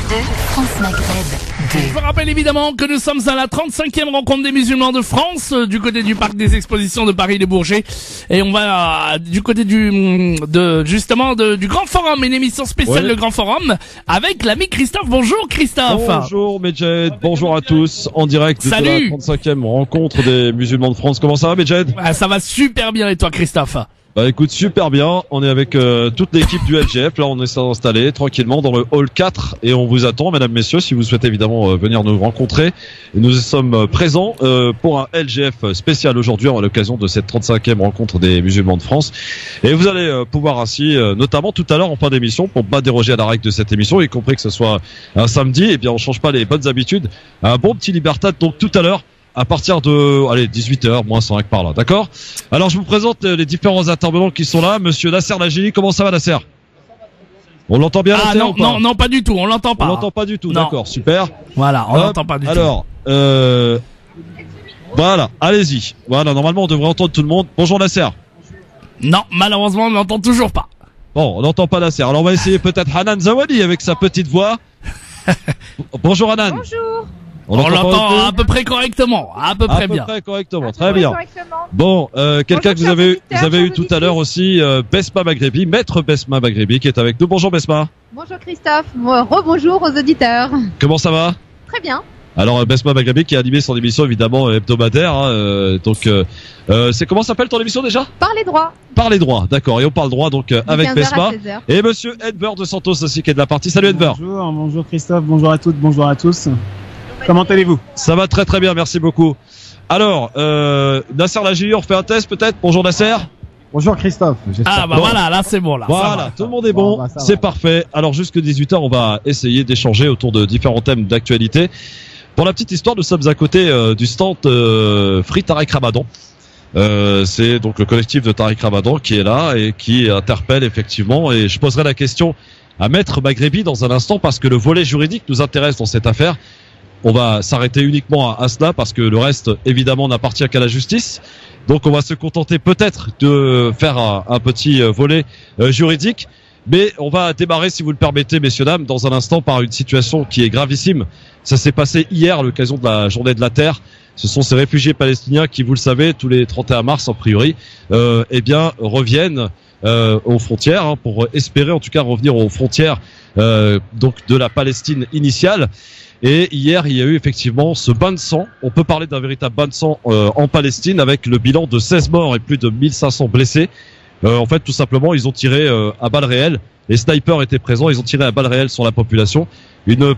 France Maghreb 2. Je vous rappelle évidemment que nous sommes à la 35e rencontre des musulmans de France, du côté du parc des expositions de Paris-les-Bourget. Et on va du côté du Grand Forum, une émission spéciale de Grand Forum, avec l'ami Christophe. Bonjour Christophe. Bonjour Medjed, bonjour à tous, en direct de la 35e rencontre des musulmans de France. Comment ça va Medjed? Ça va super bien, et toi Christophe? Bah écoute, super bien, on est avec toute l'équipe du LGF, là on est installé tranquillement dans le hall 4 et on vous attend mesdames, messieurs, si vous souhaitez évidemment venir nous rencontrer. Et nous sommes présents pour un LGF spécial aujourd'hui à l'occasion de cette 35e rencontre des musulmans de France. Et vous allez pouvoir ainsi, notamment tout à l'heure en fin d'émission, pour pas déroger à la règle de cette émission, y compris que ce soit un samedi, et bien on change pas les bonnes habitudes, un bon petit Libertad donc tout à l'heure, à partir de 18h, moins 5 par là, d'accord? Alors je vous présente les différents intervenants qui sont là. Monsieur Nasser Lagili, comment ça va Nasser? On l'entend bien Nasser, ou pas? Non, pas du tout, on l'entend pas. On l'entend pas du tout, non. D'accord, super. Voilà, on l'entend pas du tout. Alors, voilà, allez-y. Voilà, normalement on devrait entendre tout le monde. Bonjour Nasser. Non, malheureusement on l'entend toujours pas. Bon, on n'entend pas Nasser. Alors on va essayer peut-être Hanan Zawadi avec sa petite voix. Bonjour Hanan. Bonjour. On l'entend à peu près correctement, à peu près bien. À peu près correctement, très bien. Bon, quelqu'un que vous avez eu tout à l'heure aussi, Besma Maghrebi, maître Besma Maghrebi qui est avec nous. Bonjour Besma. Bonjour Christophe, rebonjour aux auditeurs. Comment ça va? Très bien. Alors Besma Maghrebi qui a animé son émission évidemment hebdomadaire, c'est comment s'appelle ton émission déjà? Parler droit. Parler droit, d'accord. Et on parle droit donc avec Besma et Monsieur Edber de Santos aussi qui est de la partie. Salut Edber. Bonjour Christophe, bonjour à toutes, bonjour à tous. Comment allez-vous? Ça va très très bien, merci beaucoup. Alors, Nasser Lagili, on refait un test peut-être? Bonjour Nasser. Bonjour Christophe. Ah bah voilà, là c'est bon là. Voilà, tout le monde est bon, c'est parfait. Alors jusque 18h, on va essayer d'échanger autour de différents thèmes d'actualité. Pour la petite histoire, nous sommes à côté du stand Free Tariq Ramadan. C'est donc le collectif de Tariq Ramadan qui est là et qui interpelle effectivement. Et je poserai la question à Maître Maghrebi dans un instant parce que le volet juridique nous intéresse dans cette affaire. On va s'arrêter uniquement à cela parce que le reste évidemment n'appartient qu'à la justice. Donc on va se contenter peut-être de faire un petit volet juridique. Mais on va démarrer, si vous le permettez, messieurs, dames, dans un instant par une situation qui est gravissime. Ça s'est passé hier à l'occasion de la journée de la Terre. Ce sont ces réfugiés palestiniens qui, vous le savez, tous les 31 mars, a priori, reviennent aux frontières, pour espérer en tout cas revenir aux frontières donc de la Palestine initiale. Et hier, il y a eu effectivement ce bain de sang. On peut parler d'un véritable bain de sang en Palestine avec le bilan de 16 morts et plus de 1500 blessés. En fait, tout simplement, ils ont tiré à balles réelles. Les snipers étaient présents, ils ont tiré à balles réelles sur la population. Une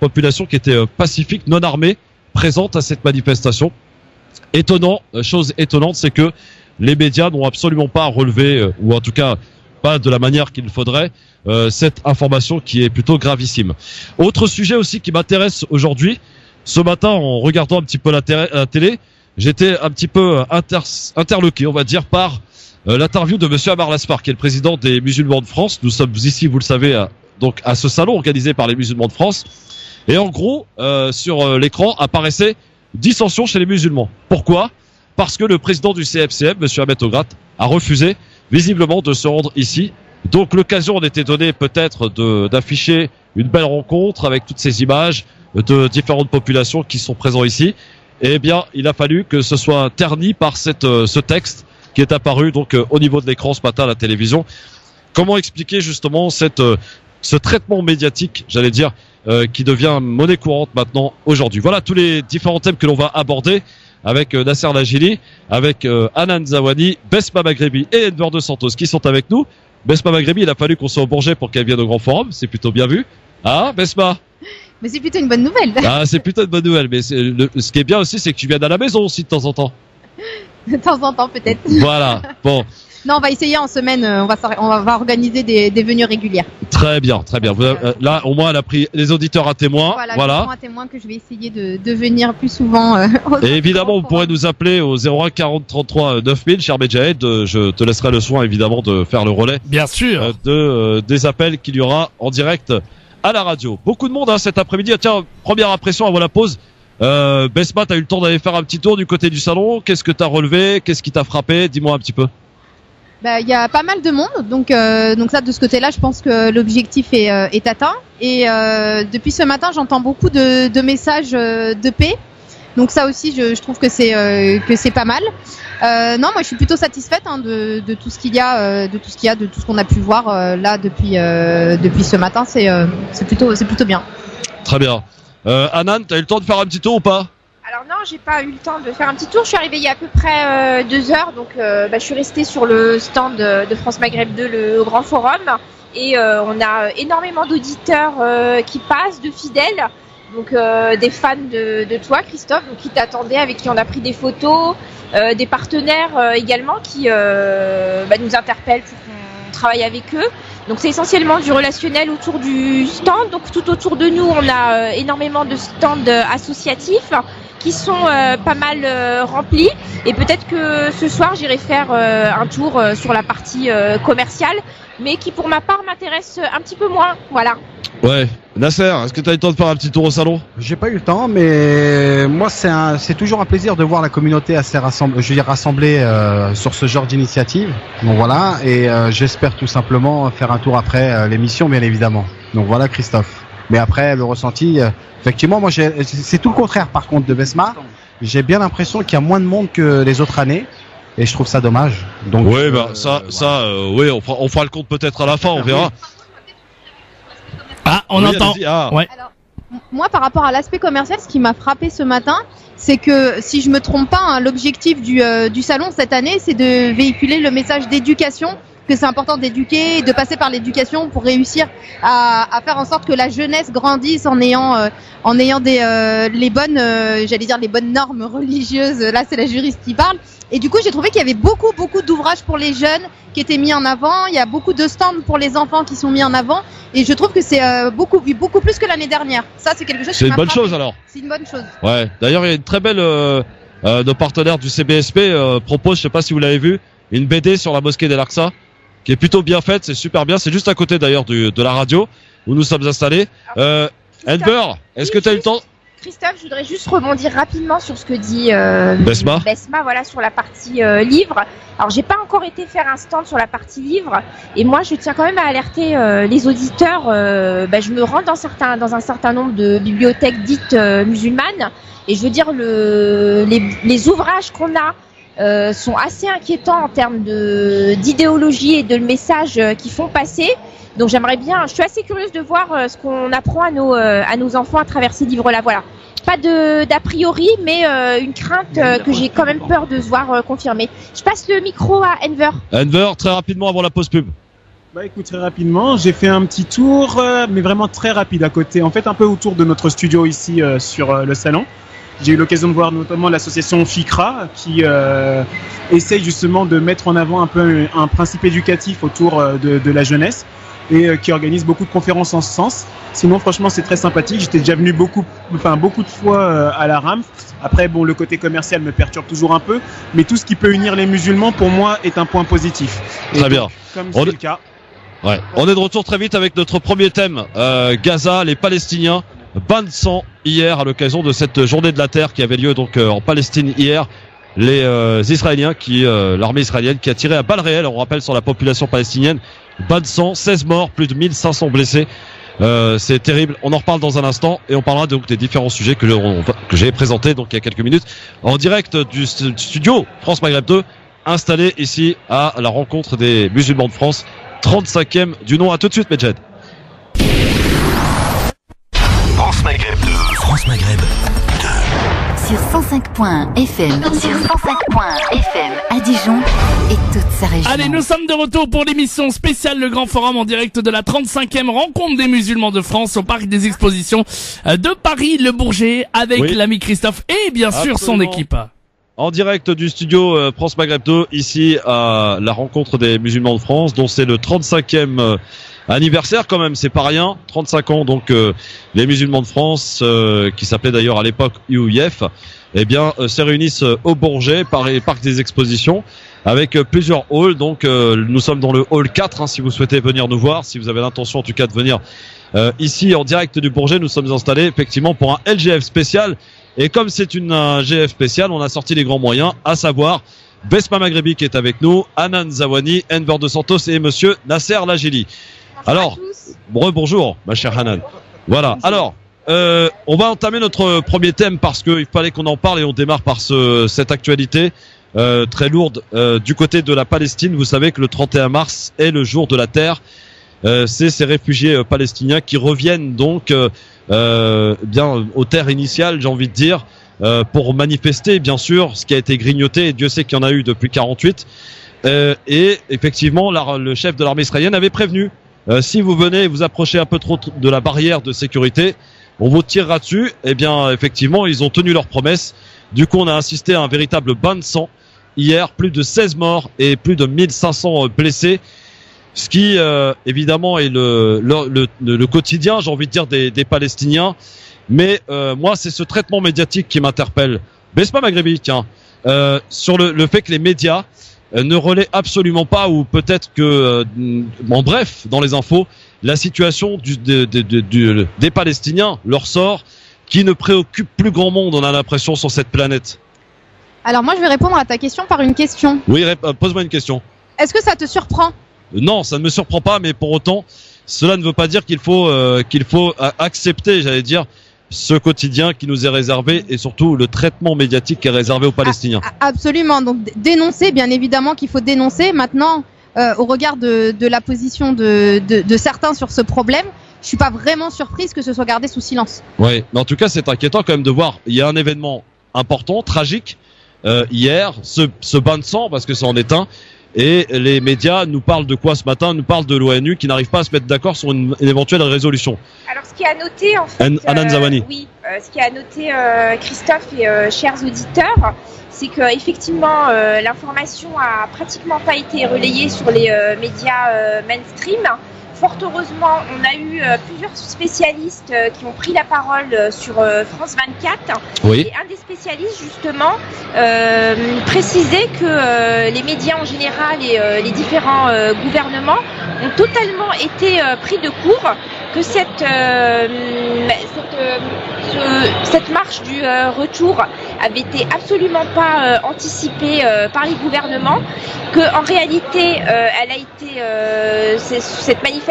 population qui était pacifique, non armée, présente à cette manifestation. Chose étonnante, c'est que les médias n'ont absolument pas relevé, ou en tout cas pas de la manière qu'il faudrait, cette information qui est plutôt gravissime. Autre sujet aussi qui m'intéresse aujourd'hui, ce matin en regardant un petit peu la télé, j'étais un petit peu interloqué, on va dire, par l'interview de Monsieur Amar Laspar, qui est le président des musulmans de France. Nous sommes ici, vous le savez, donc à ce salon organisé par les musulmans de France. Et en gros, sur l'écran apparaissait dissension chez les musulmans. Pourquoi? Parce que le président du CFCM, Monsieur Ahmed Ograt, a refusé visiblement de se rendre ici. Donc l'occasion en était donnée peut-être d'afficher une belle rencontre avec toutes ces images de différentes populations qui sont présentes ici. Eh bien, il a fallu que ce soit terni par ce texte qui est apparu donc au niveau de l'écran ce matin à la télévision. Comment expliquer justement ce traitement médiatique, j'allais dire, qui devient monnaie courante maintenant aujourd'hui. Voilà tous les différents thèmes que l'on va aborder avec Nasser Lagili, avec Hanan Zawadi, Besma Maghrebi et Edber de Santos qui sont avec nous. Besma Maghrebi, il a fallu qu'on soit au Bourget pour qu'elle vienne au Grand Forum, c'est plutôt bien vu. Ah, Besma? Mais c'est plutôt une bonne nouvelle. Ah, c'est plutôt une bonne nouvelle, mais ce qui est bien aussi, c'est que tu viennes à la maison aussi de temps en temps. De temps en temps, peut-être. Voilà, bon. Non, on va essayer en semaine, on va organiser des venues régulières. Très bien, très bien. Là, au moins, elle a pris les auditeurs à témoin. Voilà. Un témoin que je vais essayer de venir plus souvent. Et évidemment, vous pourrez nous appeler au 01 40 33 9000, cher Medjahed. Je te laisserai le soin, évidemment, de faire le relais. Bien sûr. Des appels qu'il y aura en direct à la radio. Beaucoup de monde cet après-midi. Tiens, première impression avant la pause. Besma, t'as eu le temps d'aller faire un petit tour du côté du salon. Qu'est-ce que t'as relevé? Qu'est-ce qui t'a frappé? Dis-moi un petit peu. Bah, il y a pas mal de monde, donc ça de ce côté-là, je pense que l'objectif est atteint. Et depuis ce matin, j'entends beaucoup de messages de paix. Donc ça aussi, je trouve que c'est pas mal. Non, moi je suis plutôt satisfaite de tout ce qu'il y a, de tout ce qu'on a pu voir là depuis ce matin. C'est plutôt bien. Très bien. Anan, t'as eu le temps de faire un petit tour ou pas? Alors non, j'ai pas eu le temps de faire un petit tour. Je suis arrivée il y a à peu près 2 heures, donc je suis restée sur le stand de France Maghreb 2, le Grand Forum, et on a énormément d'auditeurs qui passent, de fidèles, donc des fans de toi, Christophe, donc qui t'attendaient, avec qui on a pris des photos, des partenaires également qui nous interpellent pour qu'on travaille avec eux. Donc c'est essentiellement du relationnel autour du stand. Donc tout autour de nous, on a énormément de stands associatifs qui sont pas mal remplis, et peut-être que ce soir j'irai faire un tour sur la partie commerciale, mais qui pour ma part m'intéresse un petit peu moins. Voilà. Ouais. Nasser, est-ce que tu as eu le temps de faire un petit tour au salon? J'ai pas eu le temps, mais moi c'est toujours un plaisir de voir la communauté assez rassemblée sur ce genre d'initiative. Donc voilà, et j'espère tout simplement faire un tour après l'émission, bien évidemment. Donc voilà, Christophe. Mais après, le ressenti, effectivement, moi c'est tout le contraire par contre de Besma. J'ai bien l'impression qu'il y a moins de monde que les autres années, et je trouve ça dommage. Donc oui, oui, on fera le compte peut-être à la fin, on verra. Ah, on entend. Ouais. Alors, moi, par rapport à l'aspect commercial, ce qui m'a frappé ce matin, c'est que, si je me trompe pas, l'objectif du salon cette année, c'est de véhiculer le message d'éducation, que c'est important d'éduquer, de passer par l'éducation pour réussir à faire en sorte que la jeunesse grandisse en ayant les bonnes normes religieuses. Là, c'est la juriste qui parle. Et du coup, j'ai trouvé qu'il y avait beaucoup d'ouvrages pour les jeunes qui étaient mis en avant. Il y a beaucoup de stands pour les enfants qui sont mis en avant. Et je trouve que c'est beaucoup plus que l'année dernière. Ça, c'est quelque chose qui m'a frappé. C'est une bonne chose alors. C'est une bonne chose. Ouais. D'ailleurs, il y a une très belle nos partenaires du CBSP proposent, je sais pas si vous l'avez vu, une BD sur la mosquée d'Al-Aqsa qui est plutôt bien faite. C'est super bien. C'est juste à côté d'ailleurs de la radio où nous sommes installés. Enver, est-ce que tu as eu le temps? Christophe, je voudrais juste rebondir rapidement sur ce que dit Besma, voilà, sur la partie livre. Alors, j'ai pas encore été faire un stand sur la partie livre, et moi, je tiens quand même à alerter les auditeurs. Je me rends dans un certain nombre de bibliothèques dites musulmanes, et je veux dire les ouvrages qu'on a sont assez inquiétants en termes d'idéologie et de message qu'ils font passer. Donc je suis assez curieuse de voir ce qu'on apprend à nos enfants à travers ces livres-là. Voilà. Pas d'a priori, mais une crainte que j'ai quand même peur de se voir confirmer. Je passe le micro à Enver. Enver, très rapidement avant la pause pub. Bah écoute, très rapidement, j'ai fait un petit tour, mais vraiment très rapide à côté. En fait, un peu autour de notre studio ici sur le salon. J'ai eu l'occasion de voir notamment l'association FICRA qui essaye justement de mettre en avant un peu un principe éducatif autour de la jeunesse, et qui organise beaucoup de conférences en ce sens. Sinon, franchement, c'est très sympathique. J'étais déjà venu beaucoup de fois à la RAMF. Après, bon, le côté commercial me perturbe toujours un peu, mais tout ce qui peut unir les musulmans, pour moi, est un point positif. Et très bien. Comme c'est le cas. Ouais. On est de retour très vite avec notre premier thème, Gaza, les Palestiniens. Bain de sang hier à l'occasion de cette journée de la terre qui avait lieu donc en Palestine hier. Les Israéliens l'armée israélienne qui a tiré à balles réelles, on rappelle, sur la population palestinienne. Bain de sang, 16 morts, plus de 1500 blessés. C'est terrible. On en reparle dans un instant et on parlera donc des différents sujets que j'ai présentés donc il y a quelques minutes en direct du studio France Maghreb 2, installé ici à la rencontre des musulmans de France, 35e du nom. À tout de suite, Medjed. France Maghreb 2. France Maghreb 2. Sur 105.1 FM. Sur 105.1 FM à Dijon et toute sa région. Allez, nous sommes de retour pour l'émission spéciale Le Grand Forum en direct de la 35e rencontre des musulmans de France au Parc des Expositions de Paris, Le Bourget, avec l'ami Christophe et bien sûr son équipe. En direct du studio France Maghreb 2, ici à la rencontre des musulmans de France, dont c'est le 35e anniversaire quand même, c'est pas rien. 35 ans donc les musulmans de France, qui s'appelaient d'ailleurs à l'époque UIF, se réunissent au Bourget, Parc des Expositions, avec plusieurs halls. Donc nous sommes dans le hall 4, si vous souhaitez venir nous voir, si vous avez l'intention en tout cas de venir ici en direct du Bourget. Nous sommes installés effectivement pour un LGF spécial. Et comme c'est un GF spécial, on a sorti les grands moyens, à savoir Besma Maghrebi qui est avec nous, Hanan Zawani, Enver de Santos et monsieur Nasser Lajili. Alors, bonjour ma chère Hanan. Voilà, alors, on va entamer notre premier thème parce qu'il fallait qu'on en parle et on démarre par cette actualité très lourde du côté de la Palestine. Vous savez que le 31 mars est le jour de la terre. C'est ces réfugiés palestiniens qui reviennent donc bien aux terres initiales, j'ai envie de dire, pour manifester bien sûr ce qui a été grignoté, et Dieu sait qu'il y en a eu depuis 48. Et effectivement, le chef de l'armée israélienne avait prévenu, si vous venez vous approchez un peu trop de la barrière de sécurité, on vous tirera dessus. Eh bien effectivement, ils ont tenu leur promesse. Du coup, on a assisté à un véritable bain de sang hier, plus de 16 morts et plus de 1500 blessés. Ce qui évidemment est le quotidien, j'ai envie de dire, des Palestiniens. Mais moi, c'est ce traitement médiatique qui m'interpelle. Besma Maghrebi, tiens, sur le fait que les médias ne relaient absolument pas, ou peut-être que, en bref, dans les infos, la situation des Palestiniens, leur sort, qui ne préoccupe plus grand monde, on a l'impression, sur cette planète. Alors moi, je vais répondre à ta question par une question. Oui, pose-moi une question. Est-ce que ça te surprend ? Non, ça ne me surprend pas, mais pour autant, cela ne veut pas dire qu'il faut accepter, j'allais dire, ce quotidien qui nous est réservé, et surtout le traitement médiatique qui est réservé aux Palestiniens. Absolument. Donc dénoncer, bien évidemment qu'il faut dénoncer. Maintenant, au regard de la position de certains sur ce problème, je suis pas vraiment surprise que ce soit gardé sous silence. Oui, mais en tout cas, c'est inquiétant quand même de voir. Il y a un événement important, tragique, hier, ce bain de sang, parce que ça en est un. Et les médias nous parlent de quoi ce matin? Nous parlent de l'ONU qui n'arrive pas à se mettre d'accord sur une éventuelle résolution. Alors ce qui est à noter en fait, Hanan Zawani. Oui, ce qui est à noter Christophe et chers auditeurs, c'est que effectivement l'information a pratiquement pas été relayée sur les médias mainstream. Fort heureusement, on a eu plusieurs spécialistes qui ont pris la parole sur France 24. Oui. Et un des spécialistes, justement, précisait que les médias en général et les différents gouvernements ont totalement été pris de court, que cette marche du retour avait été absolument pas anticipée par les gouvernements, que en réalité elle a été cette manifestation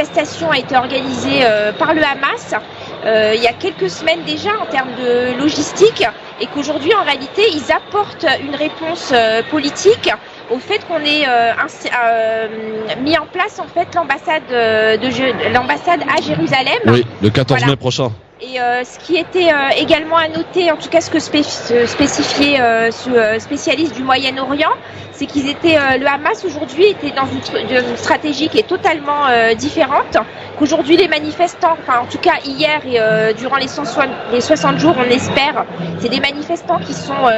a été organisée par le Hamas il y a quelques semaines déjà en termes de logistique, et qu'aujourd'hui en réalité ils apportent une réponse politique au fait qu'on ait mis en place en fait l'ambassade à Jérusalem. Oui, le 14 mai prochain. Et ce qui était également à noter, en tout cas ce que spécifiait ce spécialiste du Moyen-Orient, c'est qu'ils étaient le Hamas aujourd'hui était dans une stratégie qui est totalement différente. Qu'aujourd'hui les manifestants, enfin en tout cas hier et durant les 60 jours, on espère, c'est des manifestants qui sont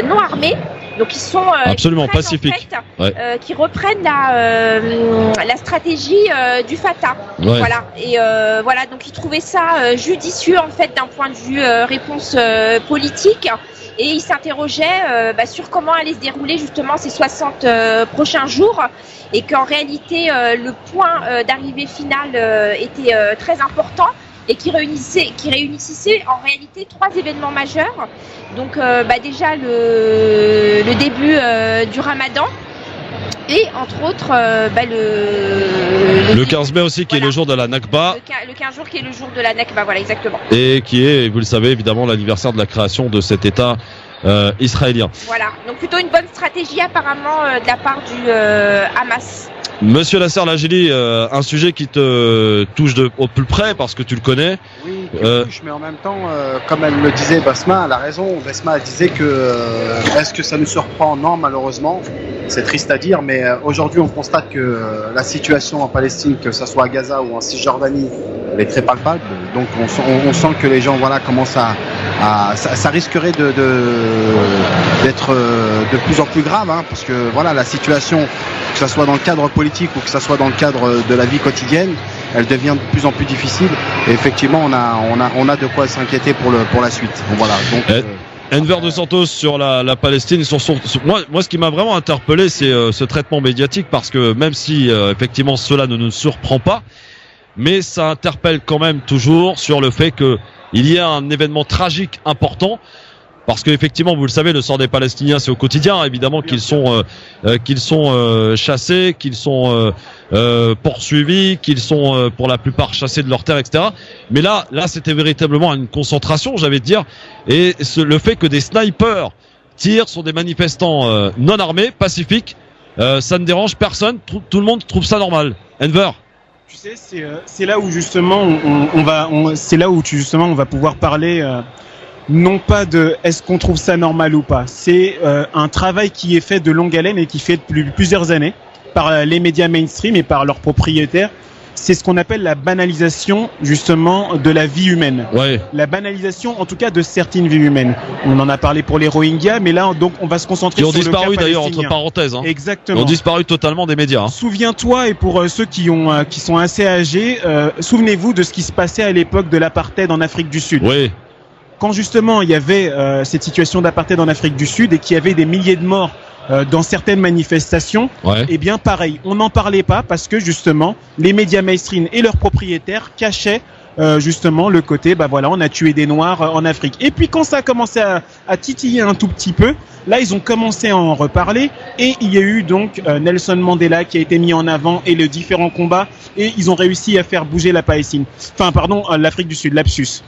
non armés. Donc ils sont absolument pacifiques, en fait, qui reprennent la stratégie du Fatah. Ouais. Voilà. Et voilà, donc ils trouvaient ça judicieux en fait d'un point de vue réponse politique, et ils s'interrogeaient sur comment allaient se dérouler justement ces 60 prochains jours, et qu'en réalité le point d'arrivée finale était très important, et qui réunissait en réalité 3 événements majeurs. Donc déjà le début du Ramadan, et entre autres le 15 mai aussi, qui est le jour de la Nakba. Le 15 jours qui est le jour de la Nakba, voilà, exactement. Et qui est, vous le savez évidemment, l'anniversaire de la création de cet État israélien. Voilà, donc plutôt une bonne stratégie apparemment de la part du Hamas. Monsieur Nasser Lajili, un sujet qui te touche au plus près parce que tu le connais. Oui, qui me touche, mais en même temps, comme elle le disait, Besma a la raison. Besma disait que est-ce que ça nous surprend? Non, malheureusement, c'est triste à dire, mais aujourd'hui on constate que la situation en Palestine, que ce soit à Gaza ou en Cisjordanie, elle est très palpable. Donc on sent que les gens commencent ça risquerait d'être de plus en plus grave, parce que voilà, la situation, que ce soit dans le cadre politique ou que ce soit dans le cadre de la vie quotidienne, elle devient de plus en plus difficile. Et effectivement, on a de quoi s'inquiéter pour la suite. Bon, voilà. Donc, Enver de Santos sur la Palestine. Moi, ce qui m'a vraiment interpellé, c'est ce traitement médiatique, parce que même si effectivement cela ne nous surprend pas, mais ça interpelle quand même toujours sur le fait que il y a un événement tragique important. parce que effectivement, vous le savez, le sort des Palestiniens, c'est au quotidien, évidemment, qu'ils sont chassés, qu'ils sont poursuivis, qu'ils sont pour la plupart chassés de leurs terres, etc. Mais là, c'était véritablement une concentration, j'avais de dire, et le fait que des snipers tirent sur des manifestants non armés, pacifiques, ça ne dérange personne, tout le monde trouve ça normal. Enver. Tu sais, c'est là où justement on va pouvoir parler non pas de est-ce qu'on trouve ça normal ou pas. C'est un travail qui est fait de longue haleine et qui fait depuis plusieurs années par les médias mainstream et par leurs propriétaires. C'est ce qu'on appelle la banalisation justement de la vie humaine. Ouais. La banalisation en tout cas de certaines vies humaines. On en a parlé pour les Rohingyas, mais là donc on va se concentrer sur le cas palestinien. Qui ont disparu d'ailleurs entre parenthèses. Hein. Exactement. Ils ont disparu totalement des médias. Hein. Souviens-toi, et pour ceux qui sont assez âgés, souvenez-vous de ce qui se passait à l'époque de l'apartheid en Afrique du Sud. Oui. Quand justement il y avait cette situation d'apartheid en Afrique du Sud et qu'il y avait des milliers de morts dans certaines manifestations, eh bien pareil, on n'en parlait pas parce que justement les médias mainstream et leurs propriétaires cachaient justement le côté on a tué des Noirs en Afrique. Et puis quand ça a commencé à titiller un tout petit peu, là ils ont commencé à en reparler et il y a eu donc Nelson Mandela qui a été mis en avant et les différents combats et ils ont réussi à faire bouger la Palestine. L'Afrique du Sud, lapsus.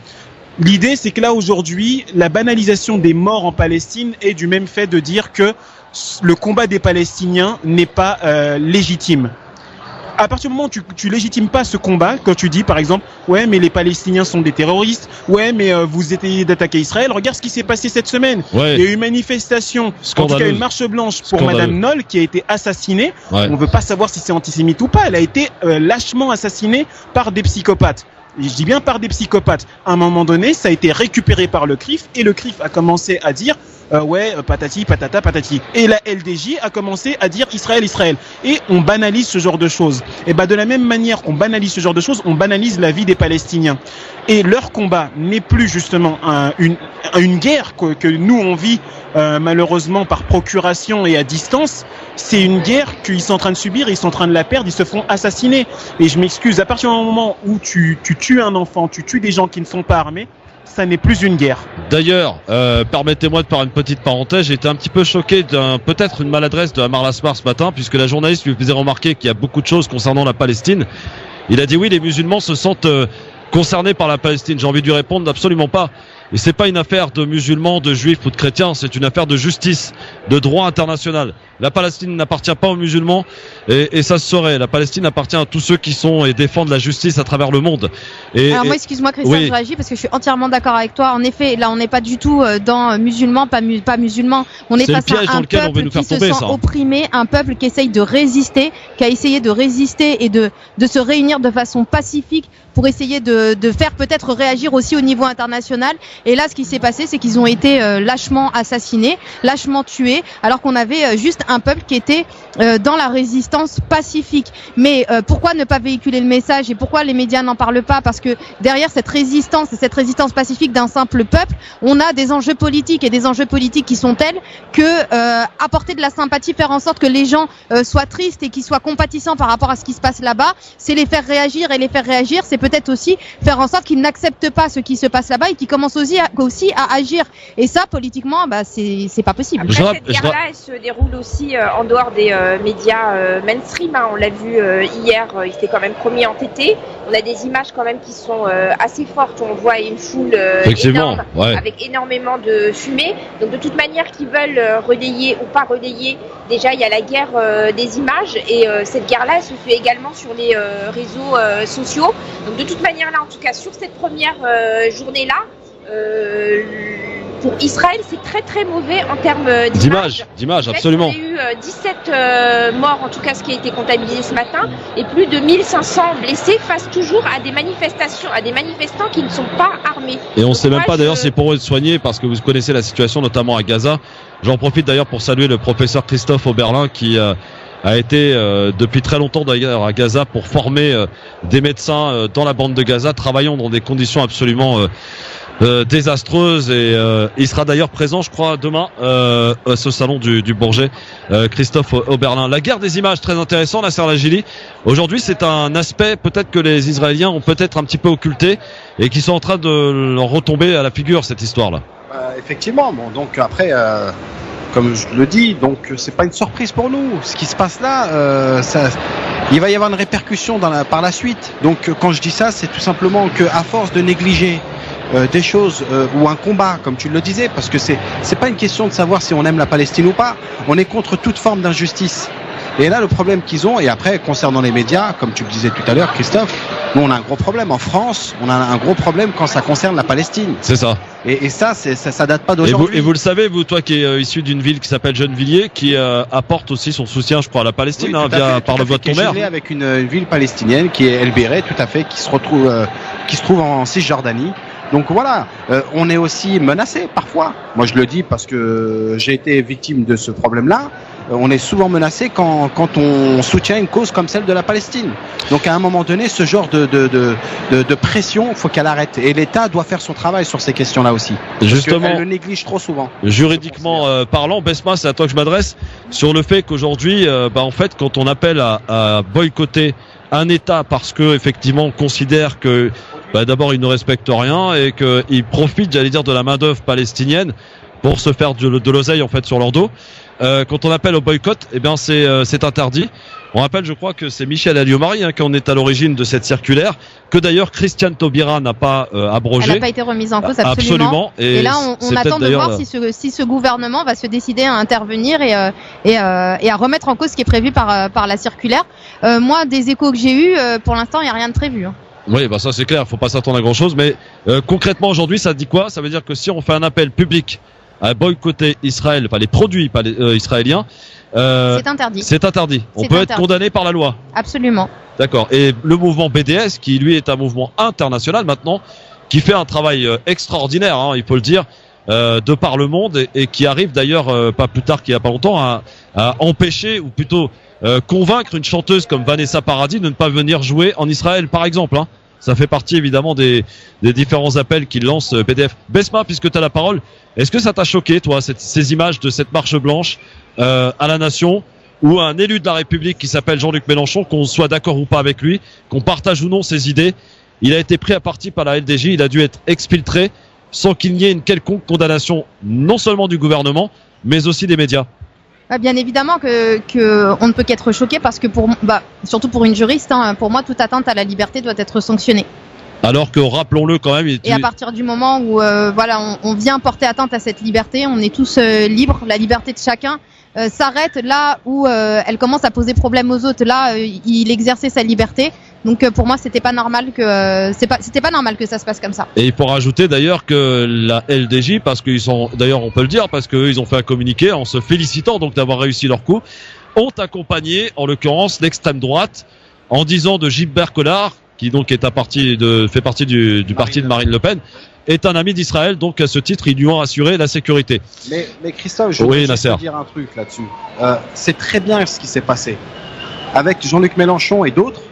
L'idée, c'est que là, aujourd'hui, la banalisation des morts en Palestine est du même fait de dire que le combat des Palestiniens n'est pas légitime. À partir du moment où tu légitimes pas ce combat, quand tu dis, par exemple, ouais, mais les Palestiniens sont des terroristes, ouais, mais vous essayez d'attaquer Israël, regarde ce qui s'est passé cette semaine. Ouais. Il y a eu une manifestation, en tout cas une marche blanche pour Madame Noll qui a été assassinée. Ouais. On veut pas savoir si c'est antisémite ou pas. Elle a été lâchement assassinée par des psychopathes. Je dis bien par des psychopathes. À un moment donné, ça a été récupéré par le CRIF et le CRIF a commencé à dire patati, patata, patati. Et la LDJ a commencé à dire Israël, Israël. Et on banalise ce genre de choses. Et de la même manière qu'on banalise ce genre de choses, on banalise la vie des Palestiniens. Et leur combat n'est plus justement une guerre que nous on vit malheureusement par procuration et à distance. C'est une guerre qu'ils sont en train de subir, ils sont en train de la perdre, ils se font assassiner. Et je m'excuse, à partir du moment où tu tues un enfant, tu tues des gens qui ne sont pas armés, ça n'est plus une guerre. D'ailleurs, permettez-moi de faire une petite parenthèse, j'ai été un petit peu choqué peut-être une maladresse de Amar Lasmar ce matin, puisque la journaliste lui faisait remarquer qu'il y a beaucoup de choses concernant la Palestine. Il a dit oui, les musulmans se sentent concernés par la Palestine. J'ai envie de lui répondre absolument pas. Et c'est pas une affaire de musulmans, de juifs ou de chrétiens, c'est une affaire de justice, de droit international. La Palestine n'appartient pas aux musulmans et ça se saurait. La Palestine appartient à tous ceux qui sont et défendent la justice à travers le monde. Alors moi, excuse-moi Christian, je réagis parce que je suis entièrement d'accord avec toi. En effet, là on n'est pas du tout dans musulmans, pas musulmans. On est face à un peuple qui se sent opprimé, un peuple qui essaye de résister, qui a essayé de résister et de se réunir de façon pacifique pour essayer de faire peut-être réagir aussi au niveau international. Et là, ce qui s'est passé, c'est qu'ils ont été lâchement assassinés, lâchement tués, alors qu'on avait juste un peuple qui était dans la résistance pacifique. Mais pourquoi ne pas véhiculer le message et pourquoi les médias n'en parlent pas? Parce que derrière cette résistance pacifique d'un simple peuple, on a des enjeux politiques et des enjeux politiques qui sont tels que apporter de la sympathie, faire en sorte que les gens soient tristes et qu'ils soient compatissants par rapport à ce qui se passe là-bas, c'est les faire réagir, et les faire réagir, c'est peut-être aussi faire en sorte qu'ils n'acceptent pas ce qui se passe là-bas et qu'ils commencent aussi à agir. Et ça, politiquement, c'est pas possible. Après, cette guerre-là, elle se déroule aussi en dehors des médias mainstream. On l'a vu hier, il s'était quand même promis entêté. On a des images quand même qui sont assez fortes. On voit une foule énorme, avec énormément de fumée. Donc de toute manière, qu'ils veulent relayer ou pas relayer, déjà il y a la guerre des images, et cette guerre-là, elle se fait également sur les réseaux sociaux. Donc de toute manière, là, en tout cas, sur cette première journée-là, pour Israël, c'est très très mauvais en termes d'image, absolument. Il y a eu 17 morts, en tout cas ce qui a été comptabilisé ce matin, et plus de 1500 blessés face toujours à des manifestants qui ne sont pas armés. Et on ne sait même pas d'ailleurs si c'est pour eux de soigner, parce que vous connaissez la situation notamment à Gaza. J'en profite d'ailleurs pour saluer le professeur Christophe Oberlin qui a été depuis très longtemps d'ailleurs à Gaza pour former des médecins dans la bande de Gaza, travaillant dans des conditions absolument désastreuse, et il sera d'ailleurs présent, je crois, demain à ce salon du Bourget, Christophe Oberlin. La guerre des images, très intéressant, Nasser Lajili. Aujourd'hui, c'est un aspect peut-être que les Israéliens ont peut-être un petit peu occulté et qui sont en train de leur retomber à la figure, cette histoire-là. Effectivement. Bon, donc après, comme je le dis, donc c'est pas une surprise pour nous. Ce qui se passe là, il va y avoir une répercussion par la suite. Donc quand je dis ça, c'est tout simplement que à force de négliger des choses ou un combat, comme tu le disais, parce que c'est pas une question de savoir si on aime la Palestine ou pas. On est contre toute forme d'injustice. Et là, le problème qu'ils ont, et après, concernant les médias, comme tu le disais tout à l'heure, Christophe, nous, on a un gros problème. En France, on a un gros problème quand ça concerne la Palestine. C'est ça. Et ça date pas d'aujourd'hui. Et vous le savez, vous, toi qui es issu d'une ville qui s'appelle Gennevilliers, qui apporte aussi son soutien, je crois, à la Palestine, oui, par le vote de ton maire. Avec une ville palestinienne qui est El Béret, tout à fait, qui se trouve en Cisjordanie. Donc voilà, on est aussi menacé parfois. Moi, je le dis parce que j'ai été victime de ce problème-là. On est souvent menacé quand on soutient une cause comme celle de la Palestine. Donc à un moment donné, ce genre de pression, faut qu'elle arrête. Et l'État doit faire son travail sur ces questions-là aussi. Justement, elle le néglige trop souvent. Juridiquement parlant, Besma, c'est à toi que je m'adresse, sur le fait qu'aujourd'hui, en fait, quand on appelle à boycotter un État parce que effectivement on considère que d'abord il ne respecte rien et qu'il profite, j'allais dire, de la main-d'œuvre palestinienne pour se faire de l'oseille en fait sur leur dos. Quand on appelle au boycott, c'est interdit. On rappelle, je crois que c'est Michel Alliot-Marie qui en est à l'origine de cette circulaire, que d'ailleurs Christiane Taubira n'a pas abrogé. Elle n'a pas été remise en cause, absolument. Et là, on attend de voir si ce gouvernement va se décider à intervenir et à remettre en cause ce qui est prévu par la circulaire. Moi, des échos que j'ai eus, pour l'instant, il n'y a rien de prévu. Oui, ça c'est clair, faut pas s'attendre à grand chose, mais concrètement aujourd'hui, ça dit quoi? Ça veut dire que si on fait un appel public à boycotter Israël, les produits israéliens, c'est interdit. C'est interdit. On peut être condamné par la loi. Absolument. D'accord. Et le mouvement BDS, qui lui est un mouvement international maintenant, qui fait un travail extraordinaire, il faut le dire, de par le monde, et qui arrive d'ailleurs pas plus tard qu'il y a pas longtemps à empêcher, ou plutôt convaincre une chanteuse comme Vanessa Paradis de ne pas venir jouer en Israël, par exemple. Ça fait partie évidemment des différents appels qu'il lance PDF. Besma, puisque tu as la parole, est-ce que ça t'a choqué, toi, ces images de cette marche blanche à la nation, où un élu de la République qui s'appelle Jean-Luc Mélenchon, qu'on soit d'accord ou pas avec lui, qu'on partage ou non ses idées, il a été pris à partie par la LDJ, il a dû être exfiltré sans qu'il n'y ait une quelconque condamnation, non seulement du gouvernement, mais aussi des médias? Bien évidemment que on ne peut qu'être choqué, parce que surtout pour une juriste, pour moi, toute atteinte à la liberté doit être sanctionnée. Alors que, rappelons-le quand même... Et à partir du moment où on vient porter atteinte à cette liberté, on est tous libres, la liberté de chacun s'arrête là où elle commence à poser problème aux autres. Là, il exerçait sa liberté. Donc pour moi, c'était pas normal que ça se passe comme ça. Et il faut rajouter d'ailleurs que la LDJ, parce qu'ils sont, d'ailleurs on peut le dire, parce qu'eux ils ont fait un communiqué en se félicitant donc d'avoir réussi leur coup, ont accompagné en l'occurrence l'extrême droite en disant de Gilbert Collard, qui donc fait partie du parti de Marine Le Pen, est un ami d'Israël, donc à ce titre ils lui ont assuré la sécurité. Mais Christophe, je voudrais te dire un truc là-dessus. C'est très bien ce qui s'est passé avec Jean-Luc Mélenchon et d'autres.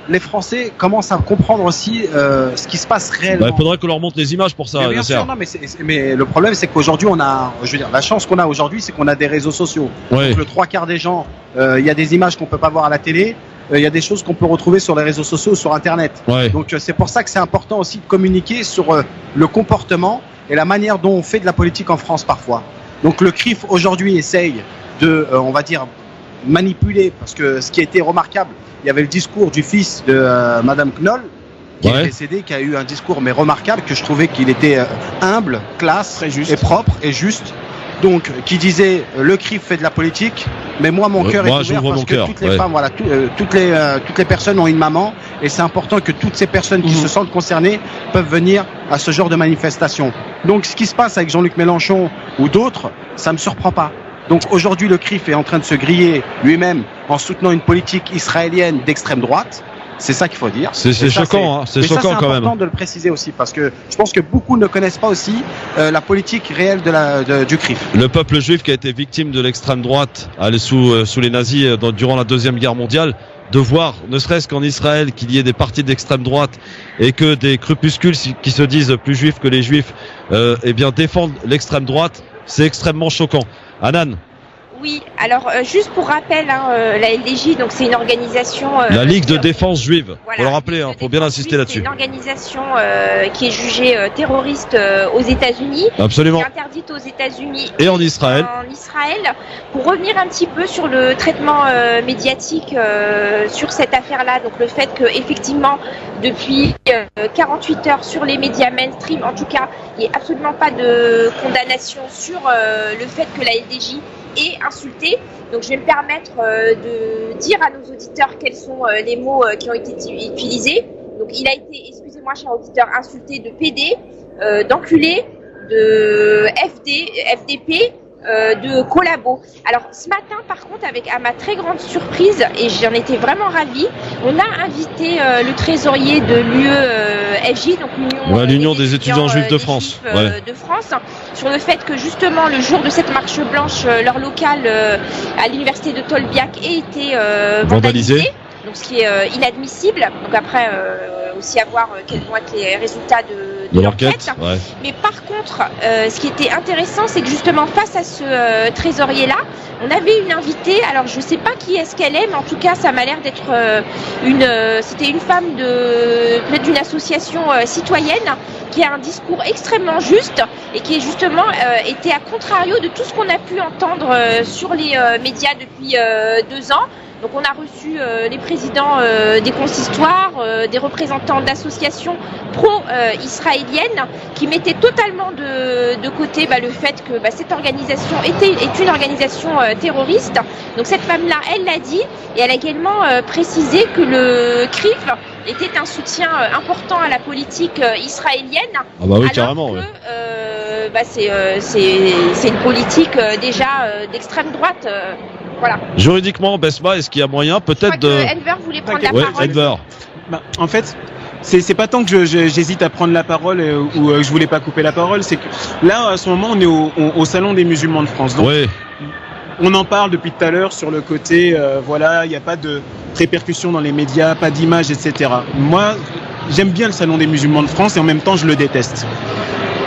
Les Français commencent à comprendre aussi ce qui se passe réellement. Il faudrait qu'on leur montre les images pour ça. Bien sûr, non, mais le problème c'est qu'aujourd'hui la chance qu'on a aujourd'hui, c'est qu'on a des réseaux sociaux. Ouais. Donc le 3/4 des gens, il y a des images qu'on peut pas voir à la télé. Il y a des choses qu'on peut retrouver sur les réseaux sociaux, sur Internet. Ouais. Donc c'est pour ça que c'est important aussi de communiquer sur le comportement et la manière dont on fait de la politique en France parfois. Donc le CRIF aujourd'hui essaye de, on va dire, manipuler, parce que ce qui a été remarquable, il y avait le discours du fils de Madame Knoll, qui est décédé, qui a eu un discours mais remarquable, que je trouvais qu'il était humble, classe, et propre et juste. Donc, qui disait le CRIF fait de la politique, mais moi mon cœur est ouvert parce que toutes les femmes, toutes les personnes ont une maman, et c'est important que toutes ces personnes qui se sentent concernées peuvent venir à ce genre de manifestation. Donc, ce qui se passe avec Jean-Luc Mélenchon ou d'autres, ça me surprend pas. Donc aujourd'hui, le CRIF est en train de se griller lui-même en soutenant une politique israélienne d'extrême droite. C'est ça qu'il faut dire. C'est choquant, c'est choquant quand même. C'est important de le préciser aussi, parce que je pense que beaucoup ne connaissent pas aussi la politique réelle du CRIF. Le peuple juif qui a été victime de l'extrême droite sous les nazis durant la Deuxième Guerre mondiale, de voir, ne serait-ce qu'en Israël, qu'il y ait des partis d'extrême droite et que des crépuscules qui se disent plus juifs que les juifs, défendent l'extrême droite, c'est extrêmement choquant. Anan. Oui, alors juste pour rappel, la LDJ, donc c'est une organisation... la Ligue de défense juive, voilà, faut le rappeler, faut bien insister là-dessus. C'est une organisation qui est jugée terroriste aux États-Unis, absolument, qui est interdite aux États-Unis et en Israël. Pour revenir un petit peu sur le traitement médiatique sur cette affaire-là, donc le fait que effectivement depuis 48 heures sur les médias mainstream, en tout cas, il n'y a absolument pas de condamnation sur le fait que la LDJ est insultée. Donc je vais me permettre de dire à nos auditeurs quels sont les mots qui ont été utilisés. Donc il a été, excusez-moi cher auditeur, insulté de PD, d'enculé, de FDP, de collabo. Alors ce matin par contre, à ma très grande surprise, et j'en étais vraiment ravie, on a invité le trésorier de l'UEFJ, donc l'Union des étudiants juifs de France, de France, sur le fait que justement le jour de cette marche blanche, leur local à l'université de Tolbiac ait été vandalisé. Donc ce qui est inadmissible. Donc après aussi à voir quels vont être les résultats de l'enquête. Ouais. Mais par contre, ce qui était intéressant, c'est que justement face à ce trésorier-là, on avait une invitée. Alors je sais pas qui est-ce qu'elle est, mais en tout cas ça m'a l'air d'être c'était une femme peut-être d'une association citoyenne qui a un discours extrêmement juste et qui est justement était à contrario de tout ce qu'on a pu entendre sur les médias depuis 2 ans. Donc on a reçu les présidents des consistoires, des représentants d'associations pro-israéliennes qui mettaient totalement de côté le fait que cette organisation est une organisation terroriste. Donc cette femme-là, elle l'a dit, et elle a également précisé que le CRIF était un soutien important à la politique israélienne. Ah bah oui, carrément. Que, c'est une politique déjà d'extrême droite. Voilà. Juridiquement, Besma, est-ce qu'il y a moyen peut-être de... Enver voulait prendre la parole. Enver. En fait, c'est pas tant que j'hésite à prendre la parole ou je voulais pas couper la parole, c'est que là, à ce moment, on est au Salon des musulmans de France. Donc, on en parle depuis tout à l'heure sur le côté, il n'y a pas de répercussions dans les médias, pas d'images, etc. Moi, j'aime bien le Salon des musulmans de France et en même temps, je le déteste.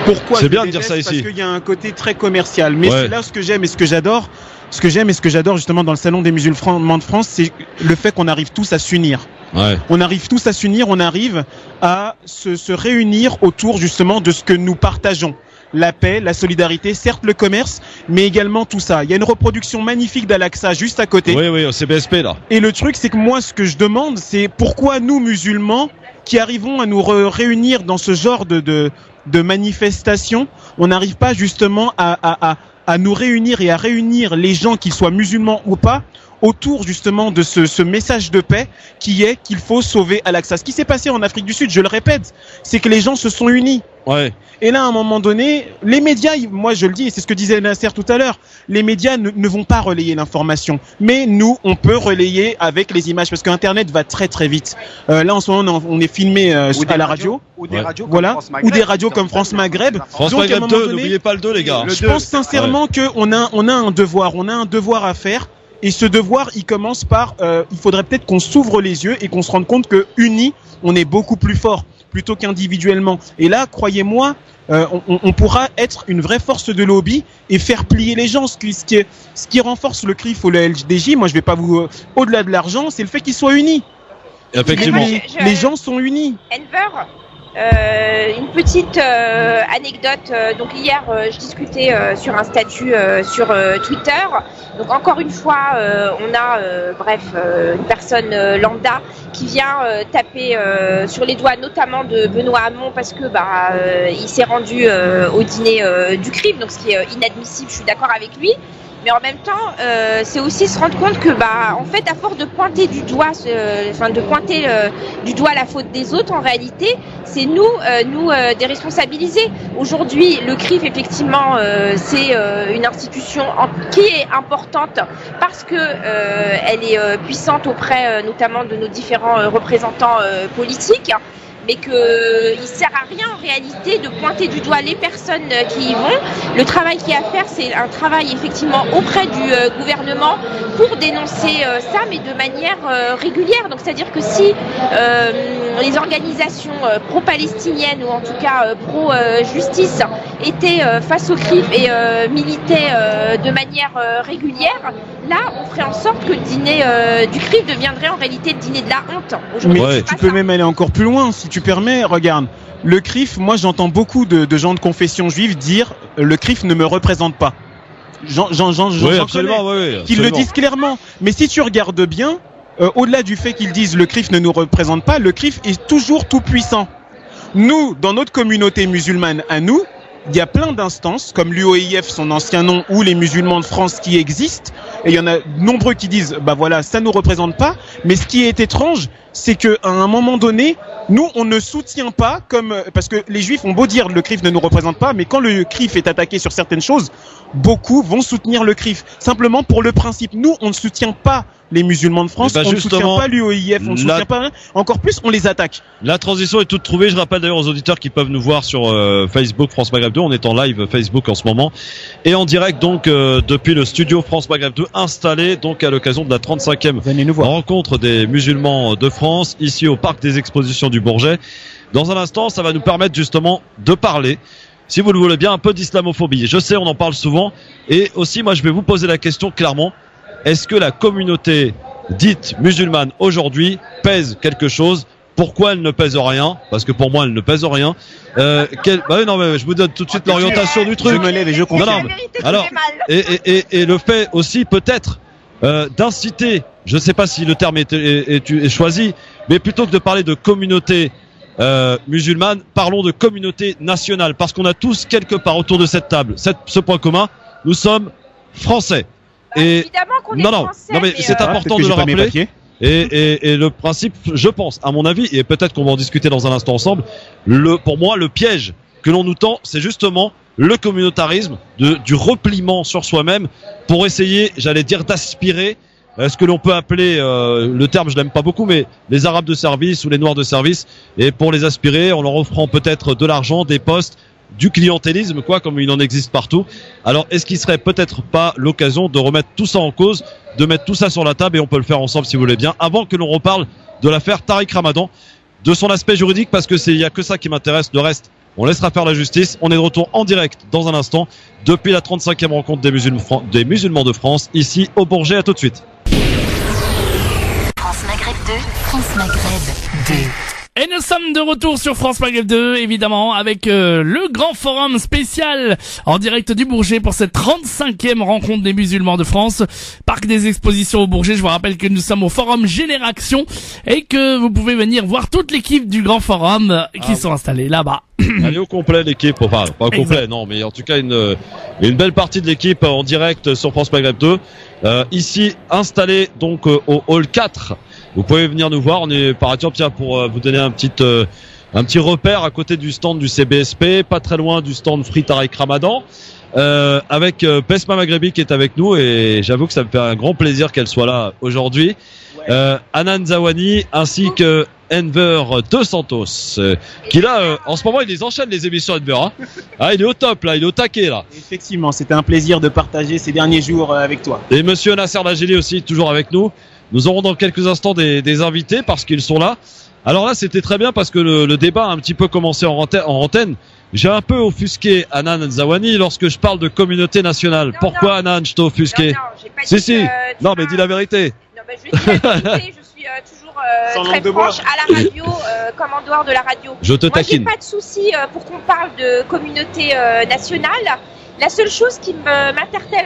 Pourquoi c'est bien de dire ça ici. Parce qu'il y a un côté très commercial. Mais c'est là ce que j'aime et ce que j'adore. Ce que j'aime et ce que j'adore justement dans le Salon des musulmans de France, c'est le fait qu'on arrive tous à s'unir. Ouais. On arrive tous à s'unir, on arrive à se réunir autour justement de ce que nous partageons. La paix, la solidarité, certes le commerce, mais également tout ça. Il y a une reproduction magnifique d'Al-Aqsa juste à côté. Oui, au CBSP là. Et le truc, c'est que moi, ce que je demande, c'est pourquoi nous, musulmans, qui arrivons à nous réunir dans ce genre de manifestations, on n'arrive pas justement à nous réunir et à réunir les gens, qu'ils soient musulmans ou pas, autour justement de ce message de paix qui est qu'il faut sauver Al-Aqsa. Ce qui s'est passé en Afrique du Sud, je le répète, c'est que les gens se sont unis. Ouais. Et là, à un moment donné, les médias, moi je le dis, et c'est ce que disait Nasser tout à l'heure, les médias ne vont pas relayer l'information. Mais nous, on peut relayer avec les images, parce qu'Internet va très très vite. Là, en ce moment, on est filmé à la radio. Ou des radios comme France Maghreb. Ou des radios comme France Maghreb. France Donc, Maghreb à un moment 2, donné, n'oubliez pas le 2, les gars. Je pense sincèrement qu'on a un devoir à faire. Et ce devoir, il commence par, il faudrait peut-être qu'on s'ouvre les yeux et qu'on se rende compte que unis, on est beaucoup plus fort plutôt qu'individuellement. Et là, croyez-moi, on pourra être une vraie force de lobby et faire plier les gens. Ce qui renforce le CRIF ou le LDJ, moi je vais pas vous au-delà de l'argent, c'est le fait qu'ils soient unis. Effectivement. Les gens sont unis. Enver, une petite anecdote. Donc hier, je discutais sur un statut sur Twitter. Donc encore une fois, on a une personne lambda qui vient taper sur les doigts, notamment de Benoît Hamon, parce que il s'est rendu au dîner du CRIF, donc ce qui est inadmissible. Je suis d'accord avec lui. Mais en même temps, c'est aussi se rendre compte que, en fait, à force de pointer du doigt, du doigt la faute des autres, en réalité, c'est nous des responsabilisés. Aujourd'hui, le CRIF, effectivement, c'est une institution qui est importante parce que elle est puissante auprès, notamment, de nos différents représentants politiques. mais qu'il ne sert à rien en réalité de pointer du doigt les personnes qui y vont. Le travail qu'il y a à faire, c'est un travail effectivement auprès du gouvernement pour dénoncer ça, mais de manière régulière. Donc c'est-à-dire que si les organisations pro-palestiniennes ou en tout cas pro-justice étaient face au CRIF et militaient de manière régulière, là on ferait en sorte que le dîner du CRIF deviendrait en réalité le dîner de la honte. Mais tu peux même aller encore plus loin si tu permets. Regarde, le CRIF, moi j'entends beaucoup de gens de confession juive dire le CRIF ne me représente pas. J'en connais qu'ils le disent clairement. Mais si tu regardes bien, au-delà du fait qu'ils disent le CRIF ne nous représente pas, le CRIF est toujours tout puissant. Nous, dans notre communauté musulmane à nous, il y a plein d'instances, comme l'UOIF, son ancien nom, ou les musulmans de France qui existent. Et il y en a nombreux qui disent, bah voilà, ça nous représente pas. Mais ce qui est étrange, c'est que à un moment donné, nous, on ne soutient pas parce que les juifs ont beau dire le CRIF ne nous représente pas, mais quand le CRIF est attaqué sur certaines choses, beaucoup vont soutenir le CRIF. Simplement pour le principe. Nous, on ne soutient pas les musulmans de France, on ne soutient pas l'UOIF, on ne soutient pas, encore plus, on les attaque. La transition est toute trouvée. Je rappelle d'ailleurs aux auditeurs qui peuvent nous voir sur Facebook France Maghreb 2. On est en live Facebook en ce moment. Et en direct donc depuis le studio France Maghreb 2 installé donc à l'occasion de la 35e rencontre des musulmans de France ici au Parc des Expositions du Bourget. Dans un instant, ça va nous permettre justement de parler, si vous le voulez bien, un peu d'islamophobie. Je sais, on en parle souvent. Et aussi, moi, je vais vous poser la question clairement. Est-ce que la communauté dite musulmane aujourd'hui pèse quelque chose? Pourquoi elle ne pèse rien? Parce que pour moi, elle ne pèse rien. Non, mais je vous donne tout de suite l'orientation du truc. Je me lève et je comprends. Alors, et le fait aussi peut-être d'inciter, je ne sais pas si le terme est choisi, mais plutôt que de parler de communauté musulmane, parlons de communauté nationale, parce qu'on a tous quelque part autour de cette table ce point commun, nous sommes français. Et évidemment qu'on est français. Non mais c'est important de le rappeler. Et le principe, je pense, à mon avis, et peut-être qu'on va en discuter dans un instant ensemble, pour moi, le piège que l'on nous tend, c'est justement le communautarisme, du repliement sur soi-même, pour essayer, j'allais dire, d'aspirer ce que l'on peut appeler, le terme je l'aime pas beaucoup, mais les arabes de service ou les noirs de service, et pour les aspirer, en leur offrant peut-être de l'argent, des postes, du clientélisme, comme il en existe partout. Alors, est-ce qu'il serait peut-être pas l'occasion de remettre tout ça en cause, de mettre tout ça sur la table, et on peut le faire ensemble si vous voulez bien, avant que l'on reparle de l'affaire Tariq Ramadan, de son aspect juridique, parce que il y a que ça qui m'intéresse, le reste, on laissera faire la justice. On est de retour en direct dans un instant, depuis la 35e rencontre des musulmans de France, ici au Bourget. À tout de suite. France Maghreb 2, France Maghreb 2. Et nous sommes de retour sur France Maghreb 2, évidemment, avec le grand forum spécial en direct du Bourget pour cette 35e rencontre des musulmans de France, Parc des Expositions au Bourget. Je vous rappelle que nous sommes au forum Génération et que vous pouvez venir voir toute l'équipe du grand forum qui sont installés là-bas. Elle est au complet l'équipe, enfin pas au complet non, mais en tout cas une belle partie de l'équipe en direct sur France Maghreb 2. Ici installé donc au hall 4. Vous pouvez venir nous voir, on est par exemple pour vous donner un petit repère à côté du stand du CBSP, pas très loin du stand Free Tariq Ramadan, avec Pesma Maghrebi qui est avec nous, et j'avoue que ça me fait un grand plaisir qu'elle soit là aujourd'hui. Hanan Zawani ainsi que Enver De Santos, qui là en ce moment il les enchaîne les émissions Enver. Ah, il est au top là, il est au taquet là. Effectivement, c'était un plaisir de partager ces derniers jours avec toi. Et monsieur Nasser Lagili aussi toujours avec nous. Nous aurons dans quelques instants des invités parce qu'ils sont là. Alors là, c'était très bien parce que le débat a un petit peu commencé en antenne. J'ai un peu offusqué Hanan Zawani lorsque je parle de communauté nationale. Pourquoi Hanan, je t'ai offusqué? Non, j'ai pas dit si. Non, mais dis la vérité. Non, je vais dire la vérité. Je suis toujours très franche à la radio, comme en dehors de la radio. Je te taquine. Moi, j'ai pas de souci pour qu'on parle de communauté nationale. La seule chose qui m'interpelle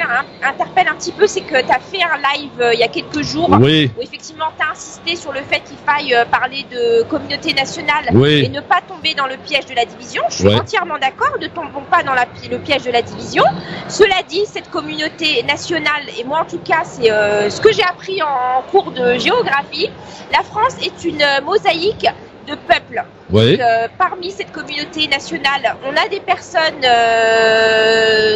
un petit peu, c'est que tu as fait un live il y a quelques jours où effectivement tu as insisté sur le fait qu'il faille parler de communauté nationale et ne pas tomber dans le piège de la division. Je suis entièrement d'accord, ne tombons pas dans le piège de la division. Cela dit, cette communauté nationale, et moi en tout cas c'est ce que j'ai appris en cours de géographie, la France est une mosaïque de peuples. Donc, parmi cette communauté nationale, on a des personnes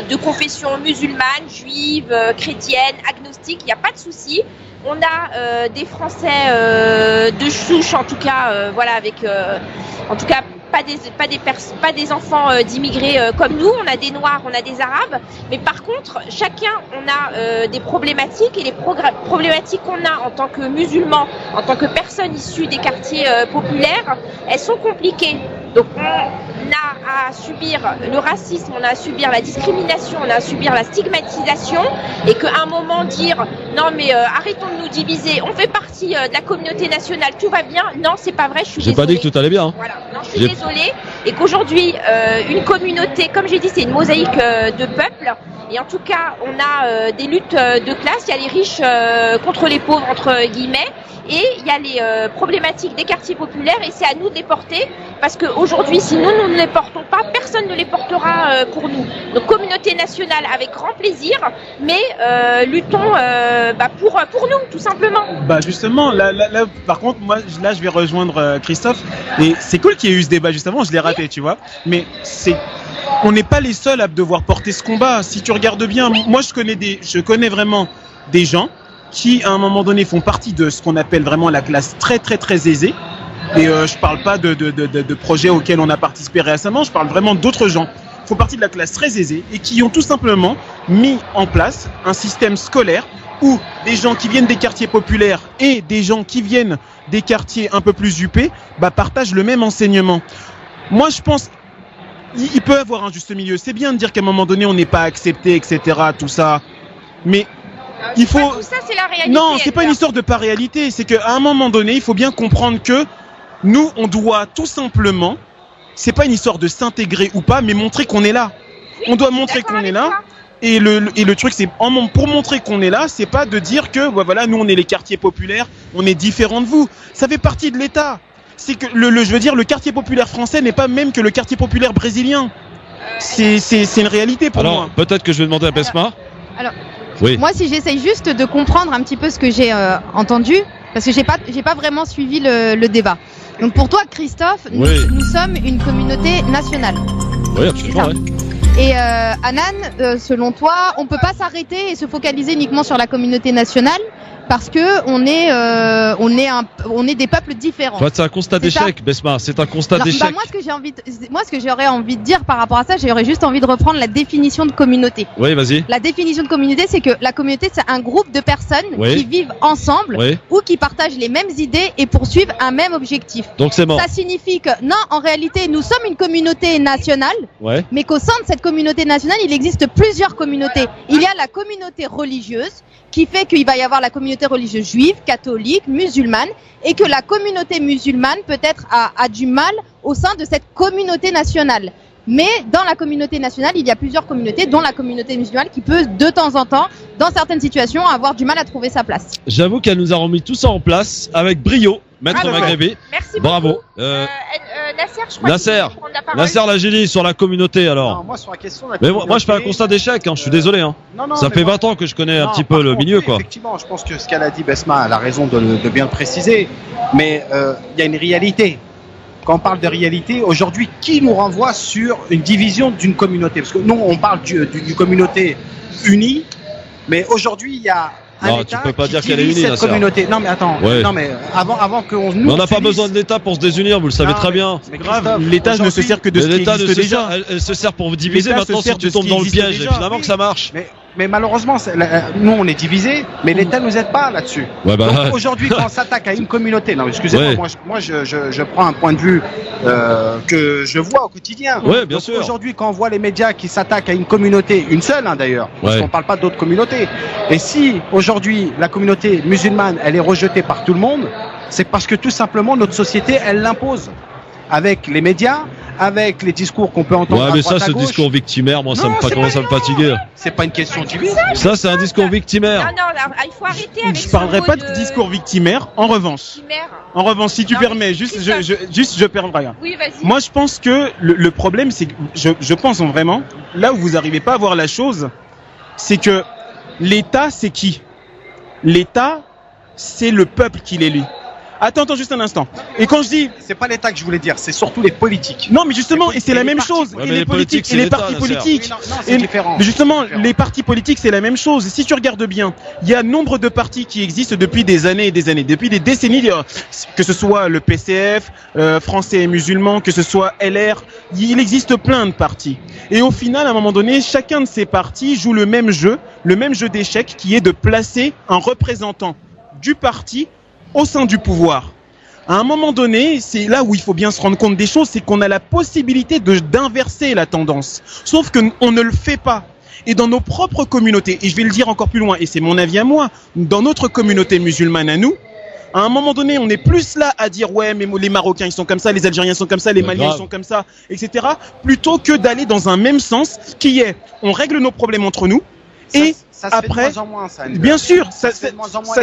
de confession musulmane, juive, chrétienne, agnostique, il n'y a pas de souci. On a des Français de souche, en tout cas, avec en tout cas pas des enfants d'immigrés comme nous. On a des Noirs, on a des Arabes, mais par contre chacun on a des problématiques, et les problématiques qu'on a en tant que musulmans, en tant que personnes issues des quartiers populaires, elles sont compliquées. Donc on a à subir le racisme, on a à subir la discrimination, on a à subir la stigmatisation, et qu'à un moment dire non mais arrêtons de nous diviser, on fait partie de la communauté nationale, tout va bien. Non, c'est pas vrai, je suis désolée. J'ai pas dit que tout allait bien. Voilà, non, je suis désolée, et qu'aujourd'hui une communauté, comme j'ai dit, c'est une mosaïque de peuples. Et en tout cas, on a des luttes de classe. Il y a les riches contre les pauvres, entre guillemets, et il y a les problématiques des quartiers populaires, et c'est à nous de les porter, parce qu'aujourd'hui, si nous ne les portons pas, personne ne les portera pour nous. Donc communauté nationale avec grand plaisir, mais luttons pour nous, tout simplement. Bah justement, là, par contre, moi, là, je vais rejoindre Christophe, et c'est cool qu'il y ait eu ce débat justement. Je l'ai raté, tu vois, mais on n'est pas les seuls à devoir porter ce combat. Si tu regardes bien, moi je connais vraiment des gens qui à un moment donné font partie de ce qu'on appelle vraiment la classe très très très aisée. Et je parle pas de projets auxquels on a participé récemment, je parle vraiment d'autres gens qui font partie de la classe très aisée et qui ont tout simplement mis en place un système scolaire où des gens qui viennent des quartiers populaires et des gens qui viennent des quartiers un peu plus huppés partagent le même enseignement. Moi je pense il peut y avoir un juste milieu. C'est bien de dire qu'à un moment donné on n'est pas accepté, etc. Tout ça, mais il faut. Tout ça, c'est la réalité. Non, c'est pas une histoire de pas réalité. C'est qu'à un moment donné, il faut bien comprendre que nous, on doit tout simplement. C'est pas une histoire de s'intégrer ou pas, mais montrer qu'on est là. On doit montrer qu'on est là. Et le truc, c'est pour montrer qu'on est là, c'est pas de dire que voilà, nous on est les quartiers populaires, on est différents de vous. Ça fait partie de l'État. C'est que je veux dire, le quartier populaire français n'est pas même que le quartier populaire brésilien. C'est une réalité pour moi. Alors, peut-être que je vais demander à Besma. Alors, oui. Moi, si j'essaye juste de comprendre un petit peu ce que j'ai entendu, parce que j'ai pas vraiment suivi le débat. Donc pour toi, Christophe, nous sommes une communauté nationale. Oui, absolument. Ouais. Et Anan, selon toi, on peut pas s'arrêter et se focaliser uniquement sur la communauté nationale, parce que on est des peuples différents. C'est un constat d'échec, Besma. C'est un constat d'échec. Moi, ce que j'aurais envie de dire par rapport à ça, j'aurais juste envie de reprendre la définition de communauté. Oui, vas-y. La définition de communauté, c'est que la communauté, c'est un groupe de personnes qui vivent ensemble ou qui partagent les mêmes idées et poursuivent un même objectif. Donc c'est mort. Ça signifie que non, en réalité, nous sommes une communauté nationale, mais qu'au sein de cette communauté nationale, il existe plusieurs communautés. Il y a la communauté religieuse, qui fait qu'il va y avoir la communauté religieuse juive, catholique, musulmane, et que la communauté musulmane peut-être a du mal au sein de cette communauté nationale. Mais dans la communauté nationale, il y a plusieurs communautés, dont la communauté musulmane, qui peut de temps en temps, dans certaines situations, avoir du mal à trouver sa place. J'avoue qu'elle nous a remis tout ça en place avec brio, maître Maghrébé. Merci bravo. Nasser, je crois. Nasser Lagili sur la communauté alors. Non, moi sur la question. Mais moi je fais un constat d'échec, je suis désolé. Non, ça fait 20 ans que je connais un petit peu le milieu, quoi. Effectivement, je pense que ce qu'elle a dit, Besma, elle a raison de bien le préciser. Mais il y a une réalité. Quand on parle de réalité, aujourd'hui, qui nous renvoie sur une division d'une communauté? Parce que nous, on parle d'une communauté unie, mais aujourd'hui, il y a un État tu peux pas qui dire qu'elle est divise unie, cette communauté. Non, mais attends. Non, mais avant que on n'a pas besoin de l'État pour se désunir, vous le savez très bien. C'est grave. L'État ne se sert que de ce qui existe déjà. Elle se sert pour diviser. Maintenant, si tu tombes dans le piège, évidemment que ça marche. Mais malheureusement, nous on est divisés, mais l'État nous aide pas là-dessus. Donc aujourd'hui, quand on s'attaque à une communauté, non, excusez-moi, moi je prends un point de vue que je vois au quotidien. Oui, bien sûr. Aujourd'hui, quand on voit les médias qui s'attaquent à une communauté, une seule d'ailleurs, parce qu'on parle pas d'autres communautés. Et si aujourd'hui la communauté musulmane, elle est rejetée par tout le monde, c'est parce que tout simplement notre société, elle l'impose avec les médias, avec les discours qu'on peut entendre à droite, à gauche. Ce discours victimaire, moi, ça commence à me fatiguer. C'est pas une question de diviser. Ça, c'est un discours victimaire. Non, il faut arrêter avec Je parlerai pas de discours victimaire. En revanche, si tu permets, je permets. Oui, vas-y. Moi, je pense que le problème, c'est que je pense vraiment, là où vous arrivez pas à voir la chose, c'est que l'État, c'est qui? L'État, c'est le peuple qui l'élit. Attends juste un instant. Et quand je dis, c'est pas l'État que je voulais dire, c'est surtout les politiques. Non, mais justement, et c'est la même chose. Ouais, et mais les politiques et les partis politiques. Non, c'est différent. Mais justement, les partis politiques, c'est la même chose. Si tu regardes bien, il y a nombre de partis qui existent depuis des années et des années, depuis des décennies, que ce soit le PCF, Français et musulmans, que ce soit LR, il existe plein de partis. Et au final, à un moment donné, chacun de ces partis joue le même jeu d'échecs, qui est de placer un représentant du parti au sein du pouvoir. À un moment donné, c'est là où il faut bien se rendre compte des choses, c'est qu'on a la possibilité d'inverser la tendance. Sauf qu'on ne le fait pas. Et dans nos propres communautés, et je vais le dire encore plus loin, et c'est mon avis à moi, dans notre communauté musulmane à nous, à un moment donné, on est plus là à dire ouais, mais les Marocains ils sont comme ça, les Algériens sont comme ça, les Maliens ils sont comme ça, etc. Plutôt que d'aller dans un même sens, qui est on règle nos problèmes entre nous. Et ça se après, fait de moins en moins, ça. Bien sûr, ça se fait de moins en moins. Ça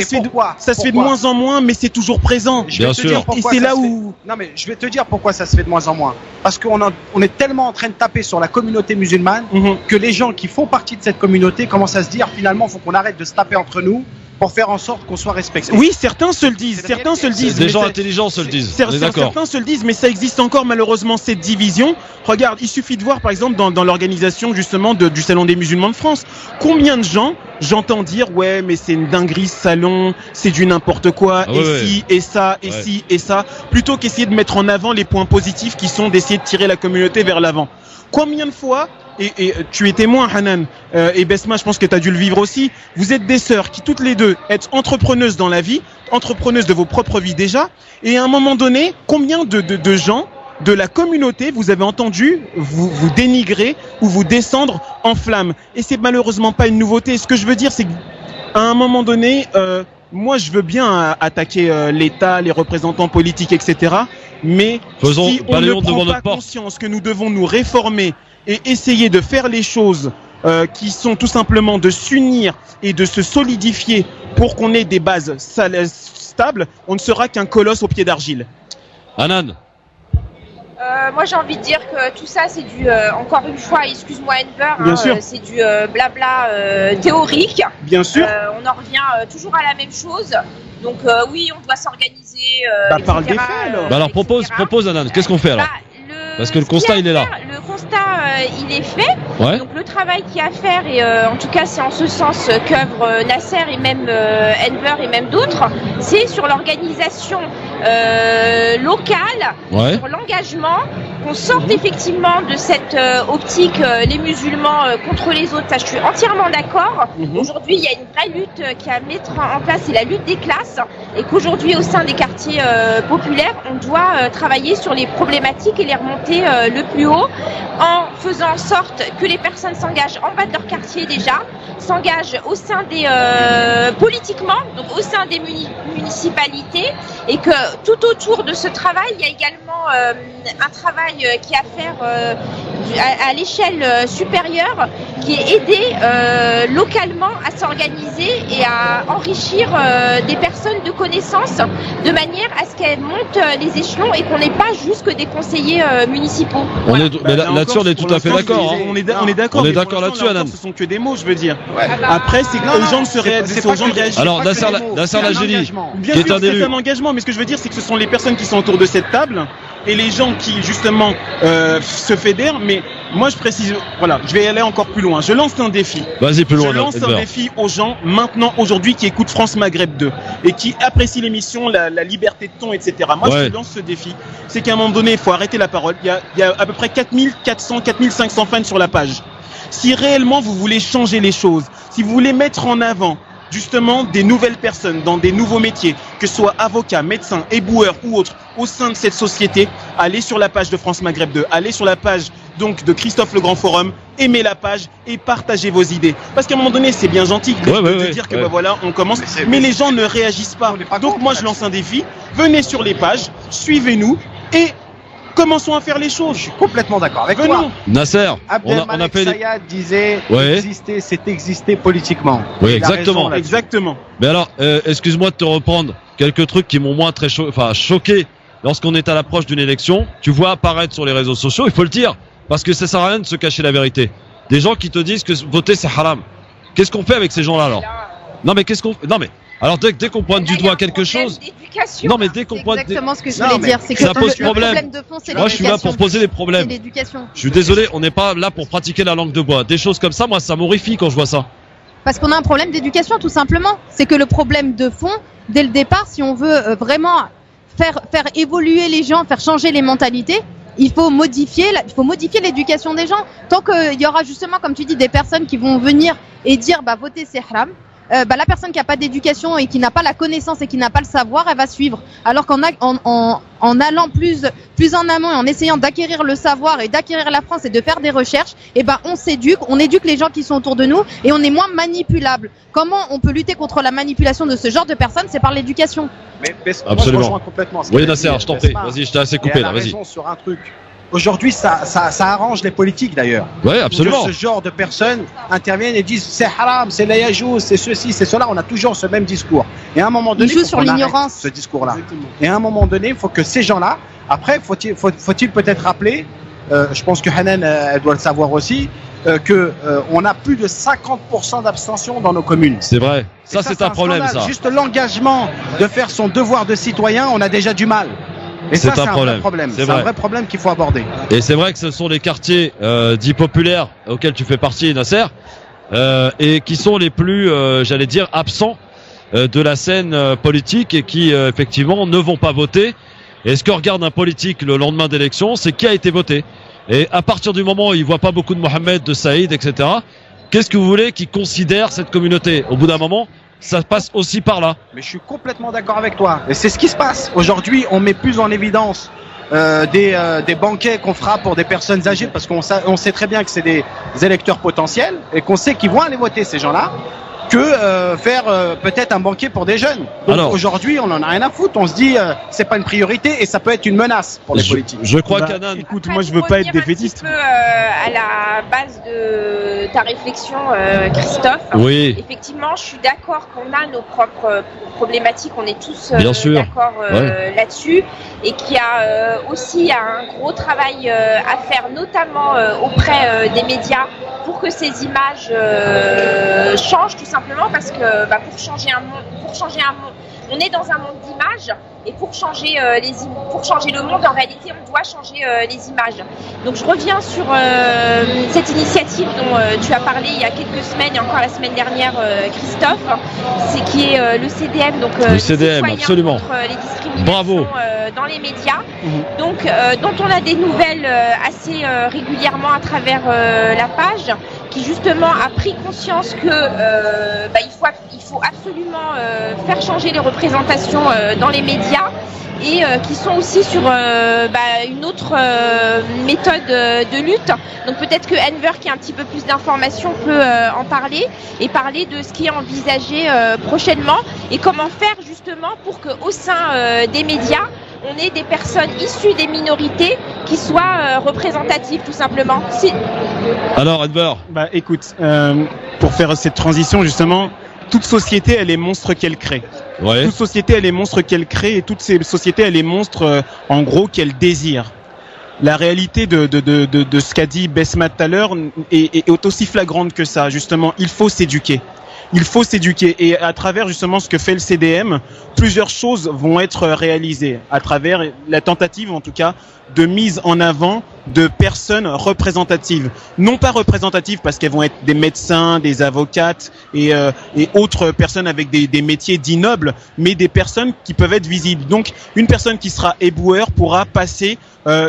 se fait de moins en moins, mais c'est toujours présent. Je vais te dire pourquoi et c'est ça là se où. Non, mais je vais te dire pourquoi ça se fait de moins en moins. Parce qu'on est tellement en train de taper sur la communauté musulmane que les gens qui font partie de cette communauté commencent à se dire finalement, il faut qu'on arrête de se taper entre nous pour faire en sorte qu'on soit respecté. Oui, certains se le disent, Des gens intelligents se le disent. Certains se le disent, mais ça existe encore malheureusement cette division. Regarde, il suffit de voir par exemple dans l'organisation justement du Salon des musulmans de France, combien de gens j'entends dire ouais mais c'est une dinguerie ce salon, c'est du n'importe quoi, si et ça, et si et ça, plutôt qu'essayer de mettre en avant les points positifs qui sont d'essayer de tirer la communauté vers l'avant. Combien de fois, et tu es témoin Hanan, et Besma je pense que tu as dû le vivre aussi, vous êtes des sœurs qui toutes les deux êtes entrepreneuses dans la vie, entrepreneuses de vos propres vies déjà, et à un moment donné, combien de gens de la communauté vous avez entendu vous dénigrer ou vous descendre en flammes. Et c'est malheureusement pas une nouveauté. Ce que je veux dire, c'est qu'à un moment donné, moi je veux bien attaquer l'État, les représentants politiques, etc. Mais si on ne prend pas conscience que nous devons nous réformer et essayer de faire les choses qui sont tout simplement de s'unir et de se solidifier pour qu'on ait des bases stables, on ne sera qu'un colosse au pied d'argile. Hanan. Moi j'ai envie de dire que tout ça c'est du, encore une fois, excuse-moi Enver, c'est du blabla théorique. Bien sûr. On en revient toujours à la même chose. Donc oui, on doit s'organiser. Parle des faits alors. Alors propose Hanan, qu'est-ce qu'on fait alors? Parce que le constat il est là. Le constat il est fait. Ouais. Donc le travail qu'il y a à faire, et en tout cas c'est en ce sens qu'œuvre Nasser et même Enver et même d'autres, c'est sur l'organisation locale, sur l'engagement, qu'on sorte effectivement de cette optique les musulmans contre les autres. Ça, je suis entièrement d'accord. Aujourd'hui il y a une vraie lutte qui est à mettre en place, c'est la lutte des classes, et qu'aujourd'hui au sein des quartiers populaires on doit travailler sur les problématiques et les remonter le plus haut, en faisant en sorte que les personnes s'engagent en bas de leur quartier déjà, s'engagent au sein des politiquement, donc au sein des municipalités, et que tout autour de ce travail il y a également un travail qui est à faire à l'échelle supérieure, qui est aider localement à s'organiser et à enrichir des personnes de connaissances, de manière à ce qu'elles montent les échelons et qu'on n'ait pas juste que des conseillers municipaux. Voilà. Là-dessus on est tout à fait d'accord. On est d'accord. On est d'accord là-dessus, Hanan. Ce sont que des mots, je veux dire. Après, c'est que les gens ne se réalisent, aux gens de réagir. Alors Nasser Lajili, bien sûr, c'est un engagement, mais ce que je veux dire, c'est que ce sont les personnes qui sont autour de cette table et les gens qui justement se fédèrent. Mais moi, je précise, voilà, je vais aller encore plus loin. Je lance un défi. Vas-y plus loin. Je lance un défi aux gens maintenant, aujourd'hui, qui écoutent France Maghreb 2 et qui apprécient l'émission, la liberté de ton, etc. Moi, je lance ce défi. C'est qu'à un moment donné, il faut arrêter la parole. Il y a à peu près 4400, 4500 fans sur la page. Si réellement vous voulez changer les choses, si vous voulez mettre en avant justement des nouvelles personnes dans des nouveaux métiers, que ce soit avocats, médecins, éboueurs ou autres, au sein de cette société, allez sur la page de France Maghreb 2, allez sur la page donc de Christophe Le Grand Forum, aimez la page et partagez vos idées. Parce qu'à un moment donné, c'est bien gentil de dire que bah voilà, on commence, mais les gens ne réagissent pas. Donc moi je lance un défi, venez sur les pages, suivez-nous et commençons à faire les choses. Je suis complètement d'accord avec toi. Nasser, on appelle. Sayad disait exister, c'est exister politiquement. Oui, exactement. Exactement. Mais alors, excuse-moi de te reprendre quelques trucs qui m'ont moins choqué lorsqu'on est à l'approche d'une élection. Tu vois apparaître sur les réseaux sociaux, il faut le dire, parce que ça sert à rien de se cacher la vérité. Des gens qui te disent que voter c'est haram. Qu'est-ce qu'on fait avec ces gens-là alors? Non mais Alors dès qu'on pointe du doigt quelque chose, non mais dès qu'on pointe, exactement ce que je voulais dire, c'est que ça pose le problème de fond, c'est l'éducation. Moi je suis là pour poser des problèmes. Je suis désolé, on n'est pas là pour pratiquer la langue de bois. Des choses comme ça, moi ça m'horrifie quand je vois ça. Parce qu'on a un problème d'éducation tout simplement. C'est que le problème de fond, dès le départ, si on veut vraiment faire évoluer les gens, faire changer les mentalités, il faut modifier l'éducation des gens. Tant qu'il y aura justement, comme tu dis, des personnes qui vont venir et dire bah voter c'est haram, la personne qui n'a pas d'éducation et qui n'a pas la connaissance et qui n'a pas le savoir, elle va suivre. Alors qu'en allant plus en amont et en essayant d'acquérir le savoir et d'acquérir la France et de faire des recherches, on éduque les gens qui sont autour de nous et on est moins manipulable. Comment on peut lutter contre la manipulation de ce genre de personnes? C'est par l'éducation. Mais absolument. Moi, je rejoins complètement. Oui, Nasser, je t'en prie. Vas-y, je t'ai assez coupé là. Vas-y. Sur un truc. Aujourd'hui, ça arrange les politiques d'ailleurs. Oui, absolument. Que ce genre de personnes interviennent et disent c'est haram, c'est la yajou, c'est ceci, c'est cela. On a toujours ce même discours. Et à un moment donné, il joue sur l'ignorance. Ce discours-là. Et à un moment donné, il faut que ces gens-là, après, faut-il peut-être rappeler, je pense que Hanan elle doit le savoir aussi, que on a plus de 50% d'abstention dans nos communes. C'est vrai. Ça c'est un problème, ça. Juste l'engagement de faire son devoir de citoyen, on a déjà du mal. Et ça, c'est un vrai problème. C'est un vrai problème qu'il faut aborder. Et c'est vrai que ce sont les quartiers dits populaires auxquels tu fais partie, Nasser, et qui sont les plus, j'allais dire, absents de la scène politique et qui, effectivement, ne vont pas voter. Et ce que regarde un politique le lendemain d'élection, c'est qui a été voté. Et à partir du moment où il voit pas beaucoup de Mohamed, de Saïd, etc., qu'est-ce que vous voulez qu'il considère cette communauté? Au bout d'un moment, ça passe aussi par là. Mais je suis complètement d'accord avec toi. Et c'est ce qui se passe. Aujourd'hui, on met plus en évidence des banquets qu'on fera pour des personnes âgées parce qu'on sait très bien que c'est des électeurs potentiels et qu'on sait qu'ils vont aller voter ces gens-là, que faire peut-être un banquet pour des jeunes. Donc aujourd'hui, on en a rien à foutre. On se dit c'est pas une priorité et ça peut être une menace pour les politiques. Je crois qu'Anan, écoute, moi je veux pas être défaitiste. Un petit peu à la base de ta réflexion, Christophe. Oui. Effectivement, je suis d'accord qu'on a nos propres problématiques. On est tous d'accord là-dessus, et qu'il y a aussi un gros travail à faire, notamment auprès des médias, pour que ces images changent tout simplement, parce que pour changer un monde, on est dans un monde d'images, et pour changer le monde, en réalité, on doit changer les images. Donc je reviens sur cette initiative dont tu as parlé il y a quelques semaines, et encore la semaine dernière, Christophe, c'est qui est le CDM, donc le CDM, absolument, contre les discriminations dans les médias, donc dont on a des nouvelles assez régulièrement à travers la page, qui justement a pris conscience que il faut absolument faire changer les représentations dans les médias, et qui sont aussi sur une autre méthode de lutte. Donc peut-être que Enver, qui a un petit peu plus d'informations, peut en parler, et parler de ce qui est envisagé prochainement, et comment faire justement pour qu'au sein des médias, on ait des personnes issues des minorités qui soient représentatives, tout simplement. Alors, Enver. Écoute, pour faire cette transition, justement, toute société, elle est monstre qu'elle crée. Ouais. Toute société, elle est monstre qu'elle crée, et toutes ces sociétés, elle est monstre, en gros, qu'elle désire. La réalité de ce qu'a dit Besma tout à l'heure est aussi flagrante que ça. Justement, il faut s'éduquer. Il faut s'éduquer, et à travers justement ce que fait le CDM, plusieurs choses vont être réalisées à travers la tentative, en tout cas, de mise en avant de personnes représentatives. Non pas représentatives parce qu'elles vont être des médecins, des avocates et autres personnes avec des métiers dits nobles, mais des personnes qui peuvent être visibles. Donc une personne qui sera éboueur pourra passer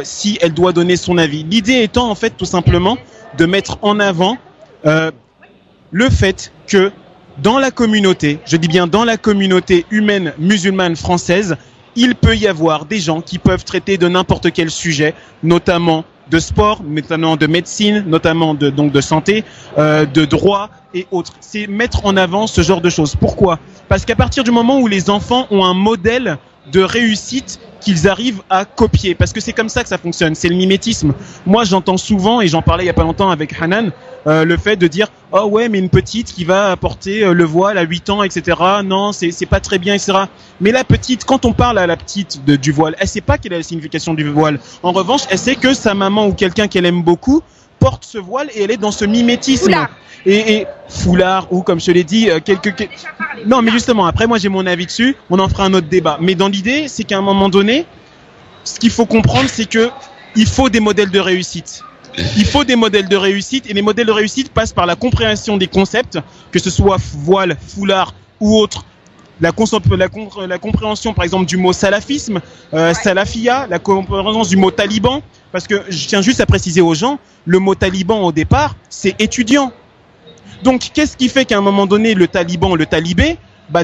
si elle doit donner son avis. L'idée étant en fait tout simplement de mettre en avant le fait que dans la communauté, je dis bien dans la communauté humaine musulmane française, il peut y avoir des gens qui peuvent traiter de n'importe quel sujet, notamment de sport, notamment de médecine, notamment de santé, de droit et autres. C'est mettre en avant ce genre de choses. Pourquoi ? Parce qu'à partir du moment où les enfants ont un modèle de réussite qu'ils arrivent à copier, parce que c'est comme ça que ça fonctionne, c'est le mimétisme. Moi j'entends souvent, et j'en parlais il y a pas longtemps avec Hanan, le fait de dire oh ouais, mais une petite qui va porter le voile à 8 ans, etc. Non, c'est pas très bien, etc. Mais la petite, quand on parle à la petite du voile, elle sait pas quelle est la signification du voile. En revanche, elle sait que sa maman ou quelqu'un qu'elle aime beaucoup porte ce voile et elle est dans ce mimétisme. Foulard. Et foulard ou comme je l'ai dit non mais justement après moi j'ai mon avis dessus, on en fera un autre débat, mais dans l'idée c'est qu'à un moment donné ce qu'il faut comprendre c'est que il faut des modèles de réussite. Il faut des modèles de réussite et les modèles de réussite passent par la compréhension des concepts, que ce soit voile, foulard ou autre. La compréhension par exemple du mot salafisme, salafia, la compréhension du mot taliban, parce que je tiens juste à préciser aux gens, le mot taliban au départ c'est étudiant. Donc qu'est-ce qui fait qu'à un moment donné le taliban, le talibé,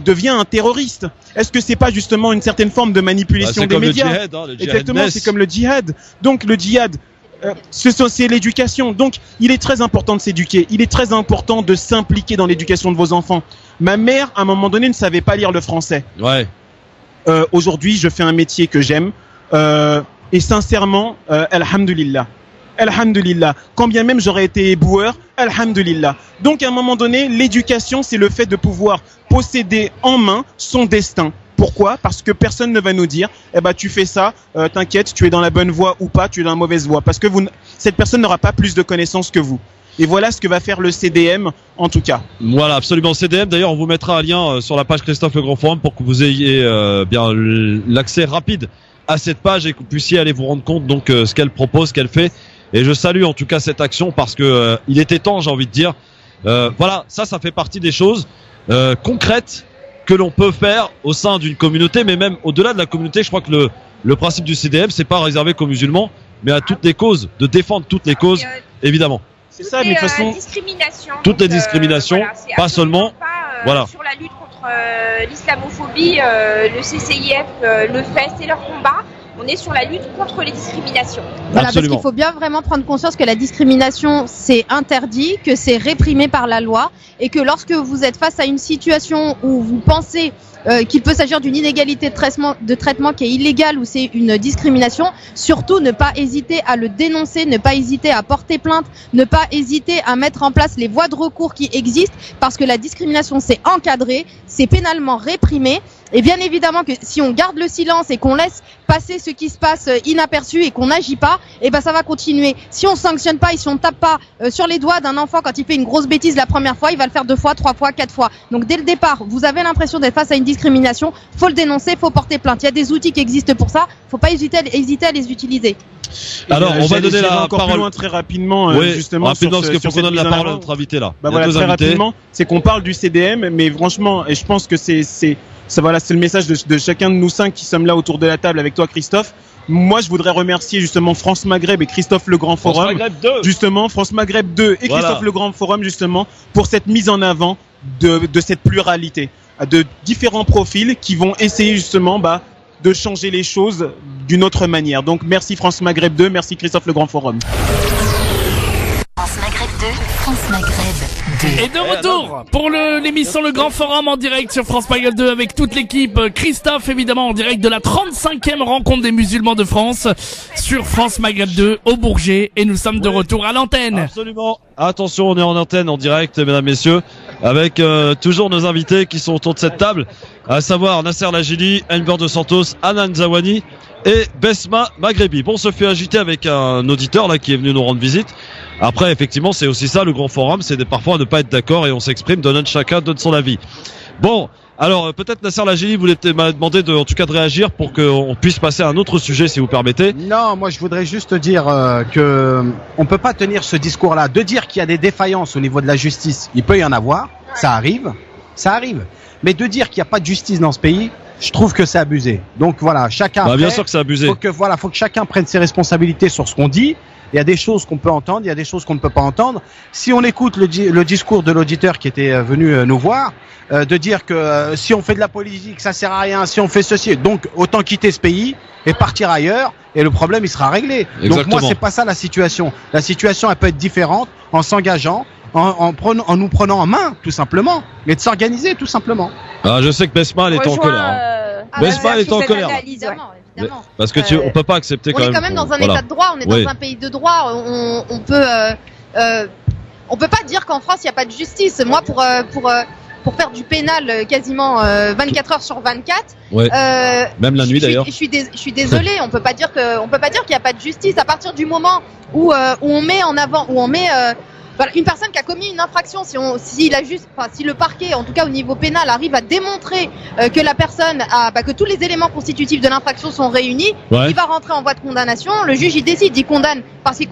devient un terroriste? Est-ce que c'est pas justement une certaine forme de manipulation des médias? Le djihad, le exactement, c'est comme le djihad. Donc le djihad, c'est l'éducation. Donc il est très important de s'éduquer. Il est très important de s'impliquer dans l'éducation de vos enfants. Ma mère, à un moment donné, ne savait pas lire le français. Ouais. Aujourd'hui, je fais un métier que j'aime. Et sincèrement, alhamdulillah. Alhamdulillah. Quand bien même j'aurais été éboueur, alhamdulillah. Donc à un moment donné, l'éducation, c'est le fait de pouvoir posséder en main son destin. Pourquoi? Parce que personne ne va nous dire, tu fais ça, t'inquiète, tu es dans la bonne voie ou pas, tu es dans la mauvaise voie. Parce que cette personne n'aura pas plus de connaissances que vous. Et voilà ce que va faire le CDM, en tout cas. Voilà, absolument. CDM, d'ailleurs, on vous mettra un lien sur la page Christophe Le Grand Forum pour que vous ayez bien l'accès rapide à cette page et que vous puissiez aller vous rendre compte donc ce qu'elle propose, ce qu'elle fait. Et je salue en tout cas cette action parce que il était temps, j'ai envie de dire. Voilà, ça fait partie des choses concrètes que l'on peut faire au sein d'une communauté, mais même au-delà de la communauté. Je crois que le principe du CDM, c'est pas réservé qu'aux musulmans, mais à toutes les causes, de défendre toutes les causes, évidemment. C'est ça, mais de toute façon, toutes les discriminations, voilà, pas seulement. Voilà. Sur la lutte contre l'islamophobie, le CCIF le fait, c'est leur combat. On est sur la lutte contre les discriminations. Voilà, absolument. Parce qu'il faut bien vraiment prendre conscience que la discrimination, c'est interdit, que c'est réprimé par la loi, et que lorsque vous êtes face à une situation où vous pensez qu'il peut s'agir d'une inégalité de traitement qui est illégale ou c'est une discrimination, surtout ne pas hésiter à le dénoncer, ne pas hésiter à porter plainte, ne pas hésiter à mettre en place les voies de recours qui existent, parce que la discrimination c'est encadré, c'est pénalement réprimé. Et bien évidemment que si on garde le silence et qu'on laisse passer ce qui se passe inaperçu et qu'on n'agit pas, ça va continuer. Si on sanctionne pas et si on tape pas sur les doigts d'un enfant quand il fait une grosse bêtise la première fois, il va le faire 2 fois, 3 fois, 4 fois. Donc dès le départ, vous avez l'impression d'être face à une discrimination, faut le dénoncer, faut porter plainte. Il y a des outils qui existent pour ça, faut pas hésiter à les utiliser. Alors, on va donner la parole plus loin très rapidement, oui, justement. Rapidement, parce qu'il faut qu'on donne la parole à notre invité là. Voilà, très rapidement, c'est qu'on parle du CDM, mais franchement, et je pense que c'est le message de chacun de nous 5 qui sommes là autour de la table avec toi, Christophe. Moi, je voudrais remercier justement France Maghreb et Christophe Le Grand Forum. France Maghreb 2. Justement, France Maghreb 2 et Christophe Le Grand Forum, justement, pour cette mise en avant de cette pluralité, de différents profils qui vont essayer justement, de changer les choses d'une autre manière. Donc, merci France Maghreb 2, merci Christophe Le Grand Forum. France Maghreb 2, France Maghreb 2. Et de retour pour l'émission Le Grand Forum en direct sur France Maghreb 2 avec toute l'équipe. Christophe, évidemment, en direct de la 35e rencontre des musulmans de France sur France Maghreb 2 au Bourget. Et nous sommes de retour à l'antenne. Absolument. Attention, on est en antenne, en direct, mesdames, messieurs, avec toujours nos invités qui sont autour de cette table, à savoir Nasser Lajili, Enver de Santos, Anan Zawani et Besma Maghrebi. Bon, on se fait agiter avec un auditeur là qui est venu nous rendre visite. Après, effectivement, c'est aussi ça le grand forum, c'est parfois ne pas être d'accord et on s'exprime, chacun donne son avis. Bon, alors peut-être Nasser Lajili m'a demandé en tout cas de réagir pour qu'on puisse passer à un autre sujet, si vous permettez. Non, moi je voudrais juste dire que on peut pas tenir ce discours-là, de dire qu'il y a des défaillances au niveau de la justice. Il peut y en avoir, ça arrive. Mais de dire qu'il n'y a pas de justice dans ce pays, je trouve que c'est abusé. Donc voilà, chacun. Bien sûr que c'est abusé. Faut que chacun prenne ses responsabilités sur ce qu'on dit. Il y a des choses qu'on peut entendre, il y a des choses qu'on ne peut pas entendre. Si on écoute le discours de l'auditeur qui était venu nous voir, de dire que si on fait de la politique, ça sert à rien, si on fait ceci, donc autant quitter ce pays et partir ailleurs, et le problème il sera réglé. Exactement. Donc moi c'est pas ça la situation. La situation elle peut être différente en s'engageant, en nous prenant en main tout simplement, et de s'organiser tout simplement. Ah, je sais que Besma elle est en colère. Besma elle est en colère. Parce que on peut pas accepter quand même. On est quand même dans un état de droit, on est dans un pays de droit, on peut pas dire qu'en France il n'y a pas de justice. Moi pour faire du pénal quasiment 24 heures sur 24. Ouais. Même la nuit d'ailleurs. Je suis désolé, on peut pas dire qu'il n'y a pas de justice à partir du moment où on met en avant, où on met voilà, une personne qui a commis une infraction, si le parquet, en tout cas au niveau pénal, arrive à démontrer que la personne que tous les éléments constitutifs de l'infraction sont réunis, il va rentrer en voie de condamnation. Le juge il décide, il condamne parce qu'il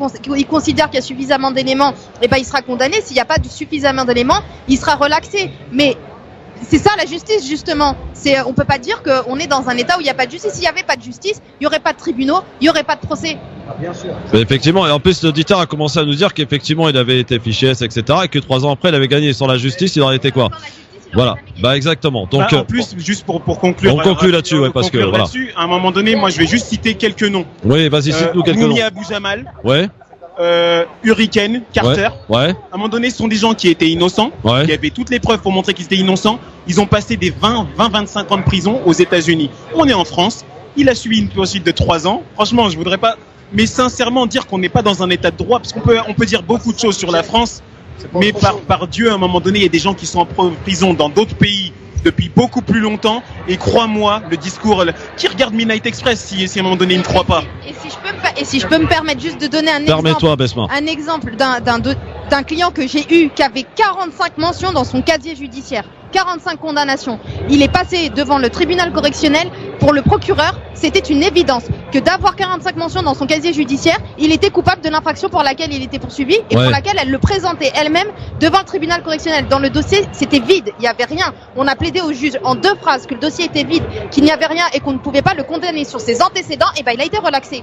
considère qu'il y a suffisamment d'éléments, et il sera condamné. S'il n'y a pas suffisamment d'éléments, il sera relaxé. Mais c'est ça la justice justement. On peut pas dire qu'on est dans un état où il n'y a pas de justice. S'il n'y avait pas de justice, il n'y aurait pas de tribunaux, il n'y aurait pas de procès. Bien sûr. Mais effectivement, et en plus l'auditeur a commencé à nous dire qu'effectivement il avait été fiché S, etc. et que 3 ans après il avait gagné. Sans la justice, il aurait été quoi? Voilà, exactement. Donc en plus, juste pour conclure, on conclut là-dessus, parce que voilà. À un moment donné, moi je vais juste citer quelques noms. Oui, vas-y, cite-nous quelques noms. Moumia Abou Jamal. Ouais. Hurricane, Carter. Ouais. À un moment donné, ce sont des gens qui étaient innocents, qui avaient toutes les preuves pour montrer qu'ils étaient innocents. Ils ont passé des 20-25 ans de prison aux États-Unis. On est en France. Il a subi une poursuite de 3 ans. Franchement, je voudrais pas, mais sincèrement dire qu'on n'est pas dans un état de droit, parce qu'on peut dire beaucoup de choses sur la France, mais par Dieu, à un moment donné, il y a des gens qui sont en prison dans d'autres pays depuis beaucoup plus longtemps, et crois-moi, le discours, qui regarde Midnight Express si à un moment donné il ne croit pas. Et si je peux me permettre juste de donner un exemple d'un client que j'ai eu qui avait 45 mentions dans son casier judiciaire, 45 condamnations. Il est passé devant le tribunal correctionnel. Pour le procureur, c'était une évidence que d'avoir 45 mentions dans son casier judiciaire, il était coupable de l'infraction pour laquelle il était poursuivi et pour laquelle elle le présentait elle-même devant le tribunal correctionnel. Dans le dossier, c'était vide, il n'y avait rien. On a plaidé au juge en 2 phrases que le dossier était vide, qu'il n'y avait rien et qu'on ne pouvait pas le condamner sur ses antécédents, et il a été relaxé.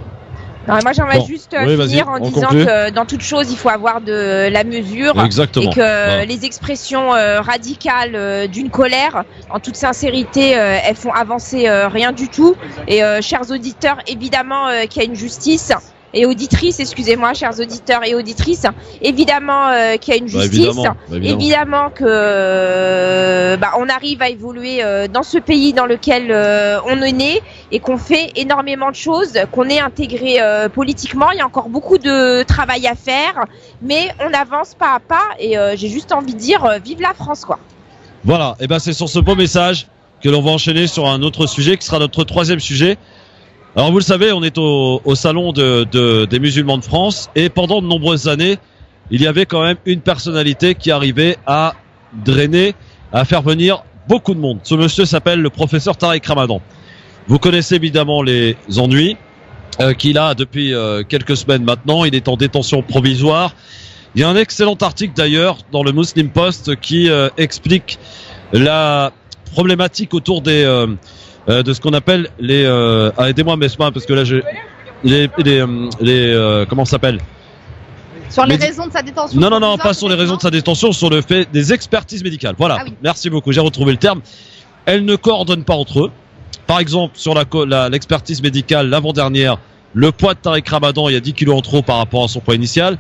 Non, moi j'aimerais juste finir en disant que dans toute chose il faut avoir de la mesure. Exactement. Et que les expressions radicales d'une colère, en toute sincérité, elles font avancer rien du tout. Et chers auditeurs, évidemment qu'il y a une justice. Et auditrices, excusez-moi, chers auditeurs et auditrices, évidemment qu'il y a une justice, évidemment que on arrive à évoluer dans ce pays dans lequel on est né et qu'on fait énormément de choses, qu'on est intégré politiquement. Il y a encore beaucoup de travail à faire, mais on avance pas à pas. Et j'ai juste envie de dire, vive la France, quoi. Voilà. Et c'est sur ce beau message que l'on va enchaîner sur un autre sujet qui sera notre 3e sujet. Alors vous le savez, on est au salon des musulmans de France, et pendant de nombreuses années, il y avait quand même une personnalité qui arrivait à drainer, à faire venir beaucoup de monde. Ce monsieur s'appelle le professeur Tariq Ramadan. Vous connaissez évidemment les ennuis qu'il a depuis quelques semaines maintenant. Il est en détention provisoire. Il y a un excellent article d'ailleurs dans le Muslim Post qui explique la problématique autour de ce qu'on appelle les aidez-moi Mesma, parce que là comment ça s'appelle, sur les raisons de sa détention. Non, pas sur les raisons de sa détention, sur le fait des expertises médicales. Voilà. Merci beaucoup, j'ai retrouvé le terme. Elles ne coordonnent pas entre eux. Par exemple, sur l'expertise médicale, l'avant-dernière, le poids de Tariq Ramadan, il y a 10 kilos en trop par rapport à son poids initial.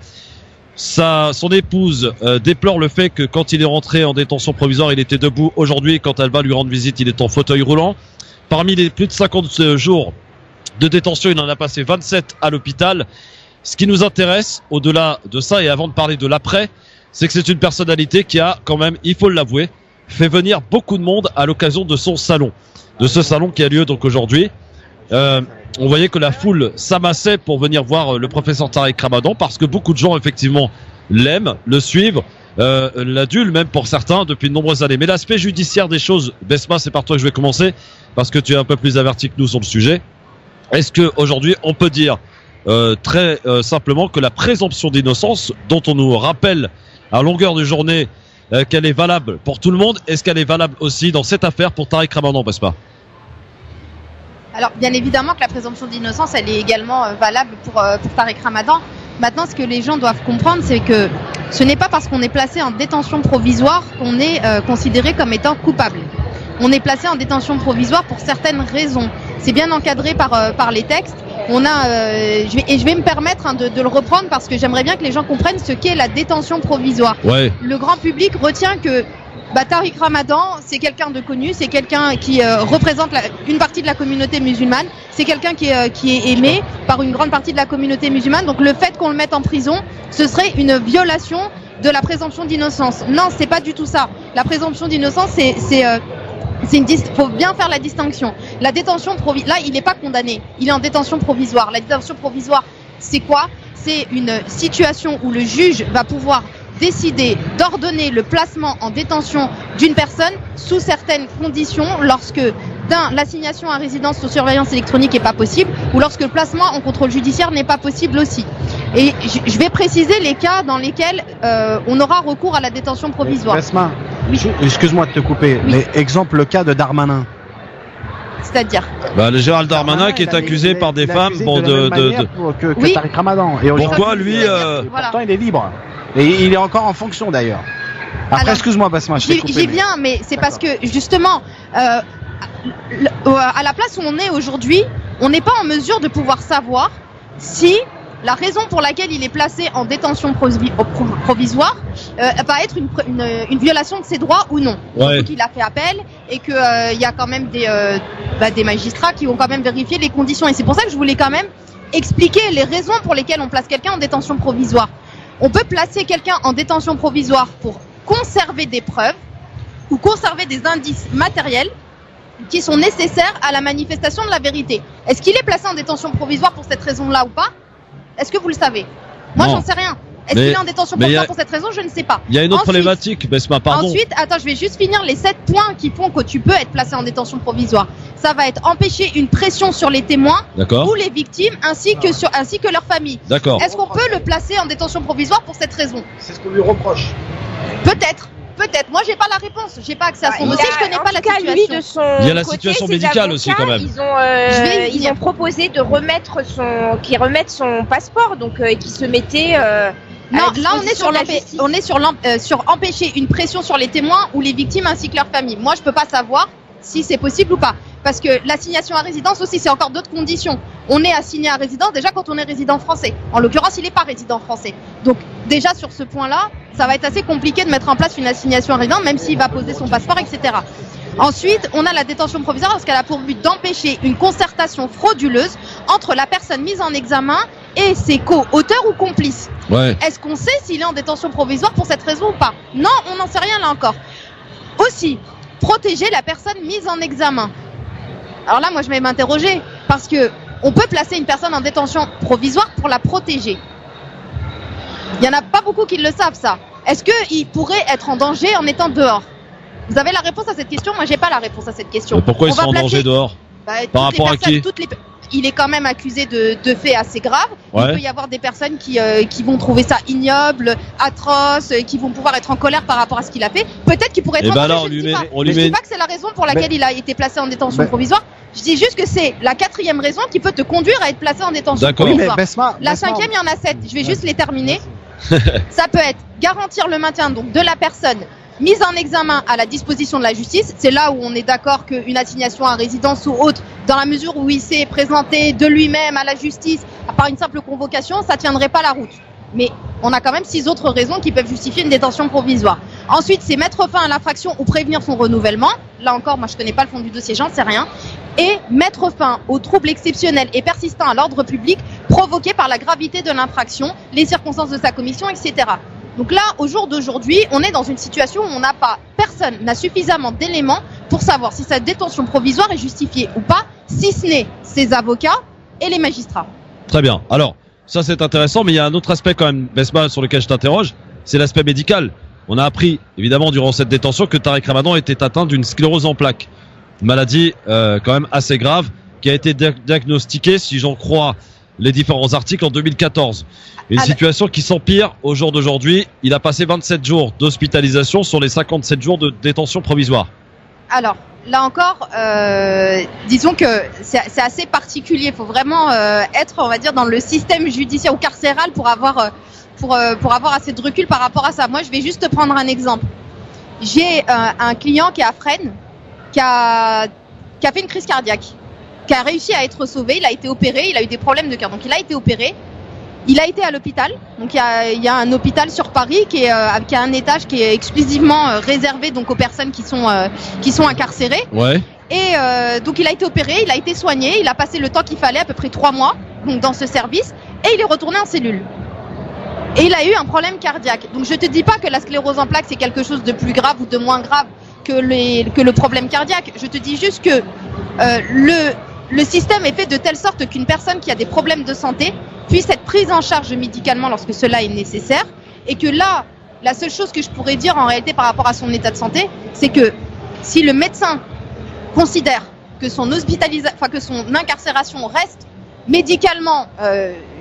Son épouse déplore le fait que quand il est rentré en détention provisoire, il était debout. Aujourd'hui, quand elle va lui rendre visite, il est en fauteuil roulant. Parmi les plus de 50 jours de détention, il en a passé 27 à l'hôpital. Ce qui nous intéresse, au-delà de ça, et avant de parler de l'après, c'est que c'est une personnalité qui a quand même, il faut l'avouer, fait venir beaucoup de monde à l'occasion de son salon. De ce salon qui a lieu donc aujourd'hui. On voyait que la foule s'amassait pour venir voir le professeur Tariq Ramadan, parce que beaucoup de gens effectivement l'aiment, le suivent, l'adulent même pour certains depuis de nombreuses années. Mais l'aspect judiciaire des choses, Besma, c'est par toi que je vais commencer, parce que tu es un peu plus averti que nous sur le sujet. Est-ce que aujourd'hui on peut dire très simplement que la présomption d'innocence, dont on nous rappelle à longueur de journée qu'elle est valable pour tout le monde, est-ce qu'elle est valable aussi dans cette affaire pour Tariq Ramadan, Besma? Alors, bien évidemment que la présomption d'innocence, elle est également valable pour Tariq Ramadan. Maintenant, ce que les gens doivent comprendre, c'est que ce n'est pas parce qu'on est placé en détention provisoire qu'on est considéré comme étant coupable. On est placé en détention provisoire pour certaines raisons. C'est bien encadré par les textes. Je vais me permettre de le reprendre parce que j'aimerais bien que les gens comprennent ce qu'est la détention provisoire. Ouais. Le grand public retient que Tariq Ramadan, c'est quelqu'un de connu, c'est quelqu'un qui représente une partie de la communauté musulmane, c'est quelqu'un qui est aimé par une grande partie de la communauté musulmane. Donc le fait qu'on le mette en prison, ce serait une violation de la présomption d'innocence. Non, c'est pas du tout ça. La présomption d'innocence, faut bien faire la distinction. La détention provisoire, là, il n'est pas condamné. Il est en détention provisoire. La détention provisoire, c'est quoi? C'est une situation où le juge va pouvoir décider d'ordonner le placement en détention d'une personne sous certaines conditions lorsque l'assignation à résidence sous surveillance électronique n'est pas possible ou lorsque le placement en contrôle judiciaire n'est pas possible aussi. Et je vais préciser les cas dans lesquels on aura recours à la détention provisoire. Besma, excuse-moi de te couper, mais exemple le cas de Darmanin. C'est-à-dire le Gérald Darmanin qui est accusé par des femmes que Tariq Ramadan. Et pourquoi lui pourtant il est libre. Et il est encore en fonction d'ailleurs. Après, excuse-moi Basma, je t'ai coupé. J'y viens, mais c'est parce que justement, à la place où on est aujourd'hui, on n'est pas en mesure de pouvoir savoir si la raison pour laquelle il est placé en détention provisoire va être une violation de ses droits ou non. Ouais. Donc il a fait appel et qu'il y a quand même des magistrats qui vont quand même vérifier les conditions. Et c'est pour ça que je voulais quand même expliquer les raisons pour lesquelles on place quelqu'un en détention provisoire. On peut placer quelqu'un en détention provisoire pour conserver des preuves ou conserver des indices matériels qui sont nécessaires à la manifestation de la vérité. Est-ce qu'il est placé en détention provisoire pour cette raison-là ou pas? Est-ce que vous le savez? Moi, j'en sais rien. Est-ce qu'il est en détention provisoire pour cette raison? Je ne sais pas. Il y a une autre problématique, Besma, pardon. Ensuite, attends, je vais juste finir les 7 points qui font que tu peux être placé en détention provisoire. Ça va être empêcher une pression sur les témoins ou les victimes ainsi que leur famille. D'accord. Est-ce qu'on peut le placer en détention provisoire pour cette raison? C'est ce qu'on lui reproche. Peut-être. Moi, j'ai pas la réponse. J'ai pas accès à son dossier. Je connais pas la situation. Il y a la situation médicale aussi, quand même. Ils ont proposé de qu'il remette son passeport, donc et qu'il se mettait. Non, là on est sur empêcher une pression sur les témoins ou les victimes ainsi que leur famille. Moi, je peux pas savoir si c'est possible ou pas. Parce que l'assignation à résidence aussi, c'est encore d'autres conditions. On est assigné à résidence déjà quand on est résident français. En l'occurrence, il n'est pas résident français. Donc déjà sur ce point-là, ça va être assez compliqué de mettre en place une assignation à résidence, même s'il va poser son passeport, etc. Ensuite, on a la détention provisoire parce qu'elle a pour but d'empêcher une concertation frauduleuse entre la personne mise en examen et ses co-auteurs ou complices. Ouais. Est-ce qu'on sait s'il est en détention provisoire pour cette raison ou pas? Non, on n'en sait rien là encore. Aussi, protéger la personne mise en examen. Alors là, moi, je vais m'interroger parce que on peut placer une personne en détention provisoire pour la protéger. Il y en a pas beaucoup qui le savent, ça. Est-ce qu'il pourrait être en danger en étant dehors? Vous avez la réponse à cette question? Moi, j'ai pas la réponse à cette question. Mais pourquoi ils sont en danger dehors? Par rapport à qui? Il est quand même accusé de faits assez graves. Ouais. Il peut y avoir des personnes qui vont trouver ça ignoble, atroce, qui vont pouvoir être en colère par rapport à ce qu'il a fait. Peut-être qu'il pourrait être en danger, je ne dis pas que c'est la raison pour laquelle il a été placé en détention provisoire. Je dis juste que c'est la 4e raison qui peut te conduire à être placé en détention provisoire. La 5e, il y en a 7. Je vais juste les terminer. Ça peut être garantir le maintien donc de la personne mise en examen à la disposition de la justice. C'est là où on est d'accord qu'une assignation à résidence ou autre, dans la mesure où il s'est présenté de lui-même à la justice par une simple convocation, ça tiendrait pas la route. Mais on a quand même 6 autres raisons qui peuvent justifier une détention provisoire. Ensuite, c'est mettre fin à l'infraction ou prévenir son renouvellement. Là encore, moi je connais pas le fond du dossier, j'en sais rien. Et mettre fin aux troubles exceptionnels et persistants à l'ordre public provoqués par la gravité de l'infraction, les circonstances de sa commission, etc. Donc là, au jour d'aujourd'hui, on est dans une situation où personne n'a suffisamment d'éléments pour savoir si sa détention provisoire est justifiée ou pas, si ce n'est ses avocats et les magistrats. Très bien. Alors, ça c'est intéressant, mais il y a un autre aspect quand même, Besma, sur lequel je t'interroge, c'est l'aspect médical. On a appris, évidemment, durant cette détention, que Tariq Ramadan était atteint d'une sclérose en plaques. Une maladie quand même assez grave, qui a été diagnostiquée, si j'en crois les différents articles, en 2014. Une situation qui s'empire au jour d'aujourd'hui. Il a passé 27 jours d'hospitalisation sur les 57 jours de détention provisoire. Alors, là encore, disons que c'est assez particulier. Il faut vraiment être, on va dire, dans le système judiciaire ou carcéral pour avoir assez de recul par rapport à ça. Moi, je vais juste te prendre un exemple. J'ai un client qui est à Fresnes, qui a fait une crise cardiaque, qui a réussi à être sauvé. Il a été opéré, il a eu des problèmes de cœur, donc il a été opéré. Il a été à l'hôpital, donc il y a un hôpital sur Paris qui a un étage qui est exclusivement réservé donc aux personnes qui sont incarcérées. Ouais. Et donc il a été opéré, il a été soigné, il a passé le temps qu'il fallait, à peu près 3 mois, donc dans ce service, et il est retourné en cellule. Et il a eu un problème cardiaque. Donc je te dis pas que la sclérose en plaques c'est quelque chose de plus grave ou de moins grave que le problème cardiaque. Je te dis juste que le système est fait de telle sorte qu'une personne qui a des problèmes de santé puisse être prise en charge médicalement lorsque cela est nécessaire, et que là, la seule chose que je pourrais dire en réalité par rapport à son état de santé, c'est que si le médecin considère que son que son incarcération reste médicalement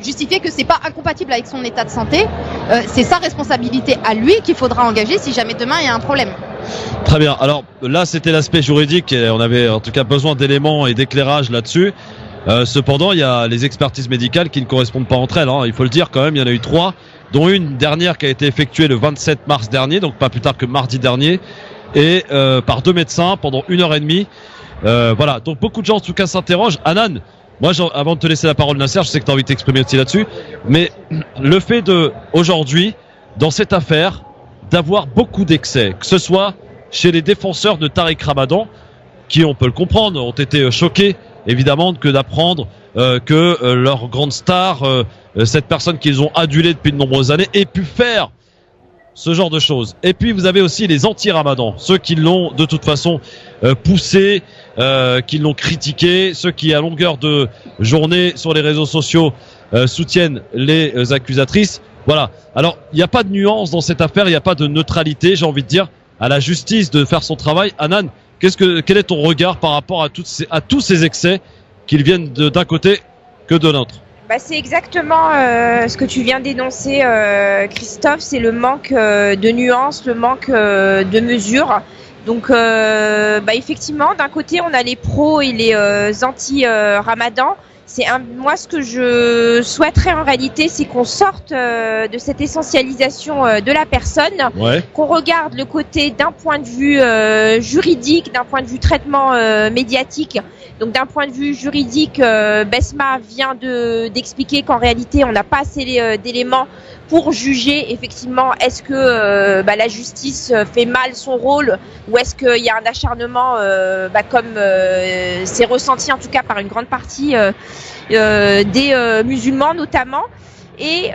justifiée, que c'est pas incompatible avec son état de santé, c'est sa responsabilité à lui qu'il faudra engager si jamais demain il y a un problème. Très bien. Alors là, c'était l'aspect juridique et on avait en tout cas besoin d'éléments et d'éclairage là-dessus. Cependant, il y a les expertises médicales qui ne correspondent pas entre elles, hein. Il faut le dire quand même, il y en a eu 3, dont une dernière qui a été effectuée le 27 mars dernier, donc pas plus tard que mardi dernier, et par 2 médecins pendant 1h30. Voilà, donc beaucoup de gens en tout cas s'interrogent. Hanan, moi avant de te laisser la parole, Nasser, je sais que tu as envie de t'exprimer aussi là-dessus, mais le fait de, aujourd'hui, dans cette affaire, d'avoir beaucoup d'excès, que ce soit chez les défenseurs de Tariq Ramadan, qui, on peut le comprendre, ont été choqués évidemment que d'apprendre que leur grande star, cette personne qu'ils ont adulée depuis de nombreuses années, ait pu faire ce genre de choses. Et puis vous avez aussi les anti-Ramadan, ceux qui l'ont de toute façon poussé, qui l'ont critiqué, ceux qui à longueur de journée sur les réseaux sociaux soutiennent les accusatrices. Voilà. Alors il n'y a pas de nuance dans cette affaire, il n'y a pas de neutralité, j'ai envie de dire, à la justice de faire son travail. Hanan, quel est ton regard par rapport à tous ces excès qu'ils viennent d'un côté que de l'autre? C'est exactement ce que tu viens d'énoncer, Christophe, c'est le manque de nuances, le manque de mesures. Donc effectivement, d'un côté on a les pros et les anti-Ramadan. Moi, ce que je souhaiterais en réalité, c'est qu'on sorte de cette essentialisation de la personne, qu'on regarde le côté d'un point de vue juridique, d'un point de vue traitement médiatique. Donc d'un point de vue juridique, Besma vient d'expliquer qu'en réalité, on n'a pas assez d'éléments pour juger effectivement est-ce que la justice fait mal son rôle ou est-ce qu'il y a un acharnement comme c'est ressenti en tout cas par une grande partie des musulmans notamment. Et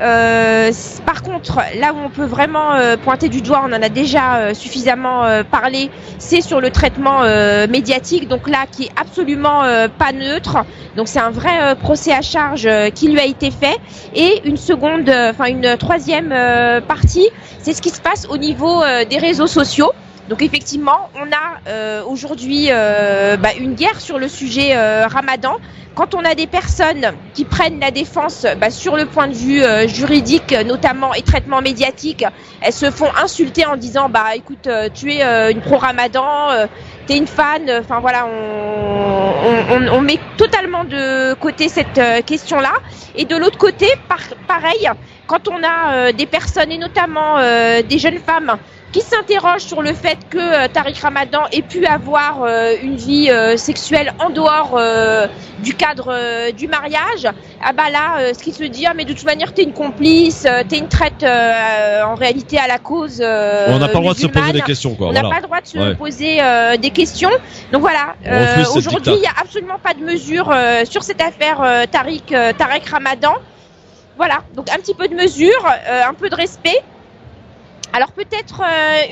par contre, là où on peut vraiment pointer du doigt, on en a déjà suffisamment parlé, c'est sur le traitement médiatique, donc là qui est absolument pas neutre. Donc c'est un vrai procès à charge qui lui a été fait. Et une troisième partie, c'est ce qui se passe au niveau des réseaux sociaux. Donc effectivement, on a aujourd'hui une guerre sur le sujet Ramadan. Quand on a des personnes qui prennent la défense sur le point de vue juridique notamment et traitement médiatique, elles se font insulter en disant écoute, tu es une pro-Ramadan, t'es une fan, enfin voilà, on met totalement de côté cette question-là. Et de l'autre côté, pareil, quand on a des personnes et notamment des jeunes femmes qui s'interroge sur le fait que Tariq Ramadan ait pu avoir une vie sexuelle en dehors du cadre du mariage, ce qu'il se dit, mais de toute manière t'es une complice, t'es une traite en réalité à la cause on n'a pas le droit de se poser des questions, quoi. On n'a pas le droit de se poser des questions. Donc voilà, aujourd'hui il n'y a absolument pas de mesure sur cette affaire Tariq Ramadan. Voilà, donc un petit peu de mesure, un peu de respect. Alors peut-être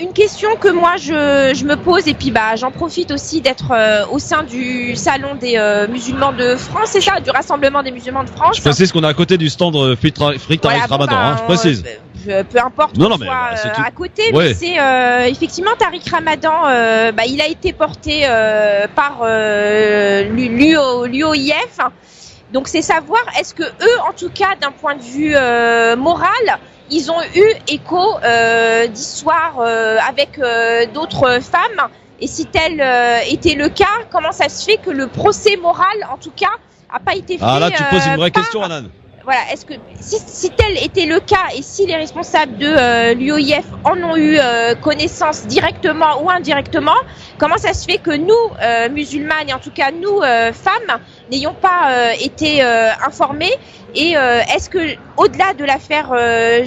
une question que moi je me pose, et puis j'en profite aussi d'être au sein du salon des musulmans de France, c'est ça, du rassemblement des musulmans de France. Je précise qu'on est à côté du stand Free Tariq Ramadan, je précise. Peu importe qu'on soit à côté, mais c'est effectivement Tariq Ramadan, il a été porté par l'UOIF. Donc c'est savoir, est-ce que eux, en tout cas d'un point de vue moral, ils ont eu écho d'histoires avec d'autres femmes, et si tel était le cas, comment ça se fait que le procès moral, en tout cas, a pas été fait là tu poses une vraie question, Hanan. Voilà, est-ce que si tel était le cas et si les responsables de l'UOIF en ont eu connaissance directement ou indirectement, comment ça se fait que nous, musulmanes, et en tout cas nous, femmes, n'ayons pas été informées? Et est-ce que, au-delà de l'affaire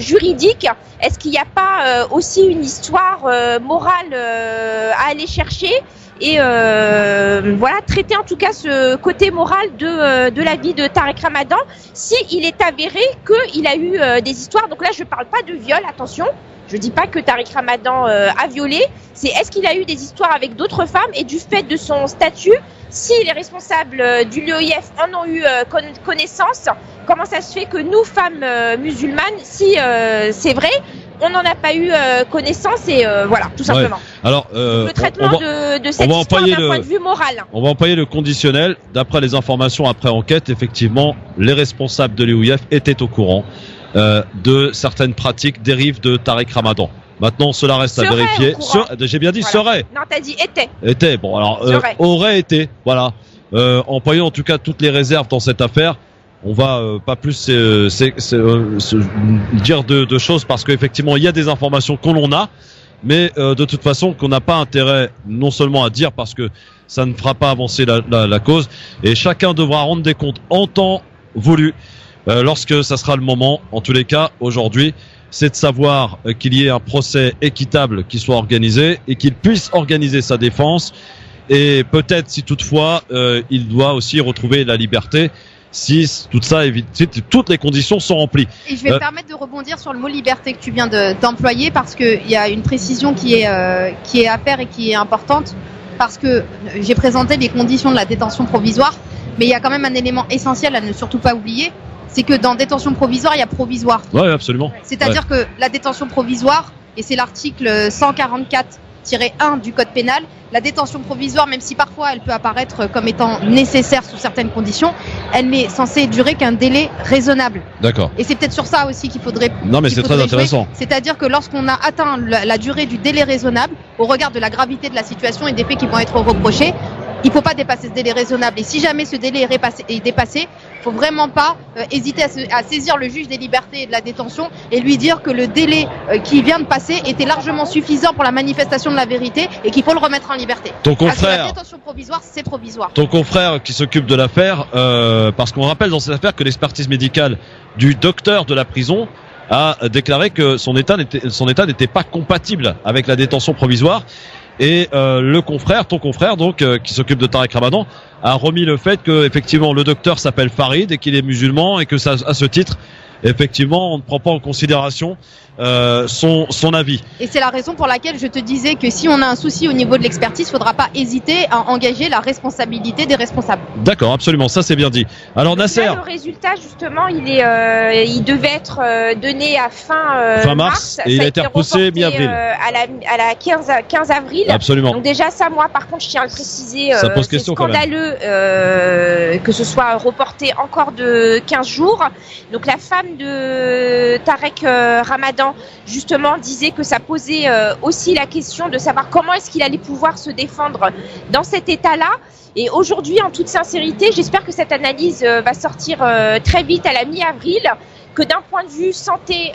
juridique, est-ce qu'il n'y a pas aussi une histoire morale à aller chercher? et voilà, traiter en tout cas ce côté moral de la vie de Tariq Ramadan, si il est avéré qu'il a eu des histoires. Donc là, je parle pas de viol, attention. Je dis pas que Tariq Ramadan a violé. C'est est-ce qu'il a eu des histoires avec d'autres femmes, et du fait de son statut, si les responsables du l'OIF en ont eu connaissance, comment ça se fait que nous, femmes musulmanes, si c'est vrai, on n'en a pas eu connaissance, et voilà, tout simplement. Ouais. Alors, le traitement de cette histoire d'un point de vue moral. On va employer le conditionnel. D'après les informations après enquête, effectivement, les responsables de l'OIF étaient au courant de certaines pratiques dérives de Tariq Ramadan. Maintenant, cela reste à vérifier. J'ai bien dit serait. Non, t'as dit était. Était. Bon, alors aurait été. Voilà. Employons en tout cas toutes les réserves dans cette affaire. On va pas plus dire de choses, parce qu'effectivement il y a des informations qu'on en a, mais de toute façon qu'on n'a pas intérêt non seulement à dire, parce que ça ne fera pas avancer la cause, et chacun devra rendre des comptes en temps voulu lorsque ça sera le moment. En tous les cas, aujourd'hui, c'est de savoir qu'il y ait un procès équitable qui soit organisé, et qu'il puisse organiser sa défense, et peut-être, si toutefois il doit aussi retrouver la liberté, si tout ça toutes les conditions sont remplies. Et je vais me permettre de rebondir sur le mot liberté que tu viens d'employer, parce que il y a une précision qui est à faire et qui est importante, parce que j'ai présenté les conditions de la détention provisoire, mais il y a quand même un élément essentiel à ne surtout pas oublier, c'est que dans détention provisoire, il y a provisoire. Oui, absolument. C'est-à-dire que la détention provisoire, et c'est l'article 144-1 du code pénal, la détention provisoire, même si parfois elle peut apparaître comme étant nécessaire sous certaines conditions, elle n'est censée durer qu'un délai raisonnable. D'accord. Et c'est peut-être sur ça aussi qu'il faudrait. Non, mais c'est très intéressant. C'est-à-dire que lorsqu'on a atteint la durée du délai raisonnable, au regard de la gravité de la situation et des faits qui vont être reprochés, il ne faut pas dépasser ce délai raisonnable. Et si jamais ce délai est dépassé, il ne faut vraiment pas hésiter à saisir le juge des libertés et de la détention et lui dire que le délai qui vient de passer était largement suffisant pour la manifestation de la vérité, et qu'il faut le remettre en liberté. Ton confrère, la détention provisoire, c'est provisoire. Ton confrère qui s'occupe de l'affaire, parce qu'on rappelle dans cette affaire que l'expertise médicale du docteur de la prison a déclaré que son état n'était pas compatible avec la détention provisoire. Et ton confrère donc qui s'occupe de Tariq Ramadan, a remis le fait que effectivement le docteur s'appelle Farid et qu'il est musulman, et que ça, à ce titre, effectivement, on ne prend pas en considération son avis. Et c'est la raison pour laquelle je te disais que si on a un souci au niveau de l'expertise, il ne faudra pas hésiter à engager la responsabilité des responsables. D'accord, absolument, ça c'est bien dit. Alors donc Nasser, là, le résultat justement, il devait être donné à fin mars, et il a été repoussé mi-avril. À la 15 avril. Absolument. Donc déjà ça, moi par contre, je tiens à le préciser, ça pose c'est scandaleux que ce soit reporté encore de 15 jours. Donc la femme de Tariq Ramadan justement disait que ça posait aussi la question de savoir comment est-ce qu'il allait pouvoir se défendre dans cet état-là. Et aujourd'hui, en toute sincérité, j'espère que cette analyse va sortir très vite à la mi-avril, que d'un point de vue santé,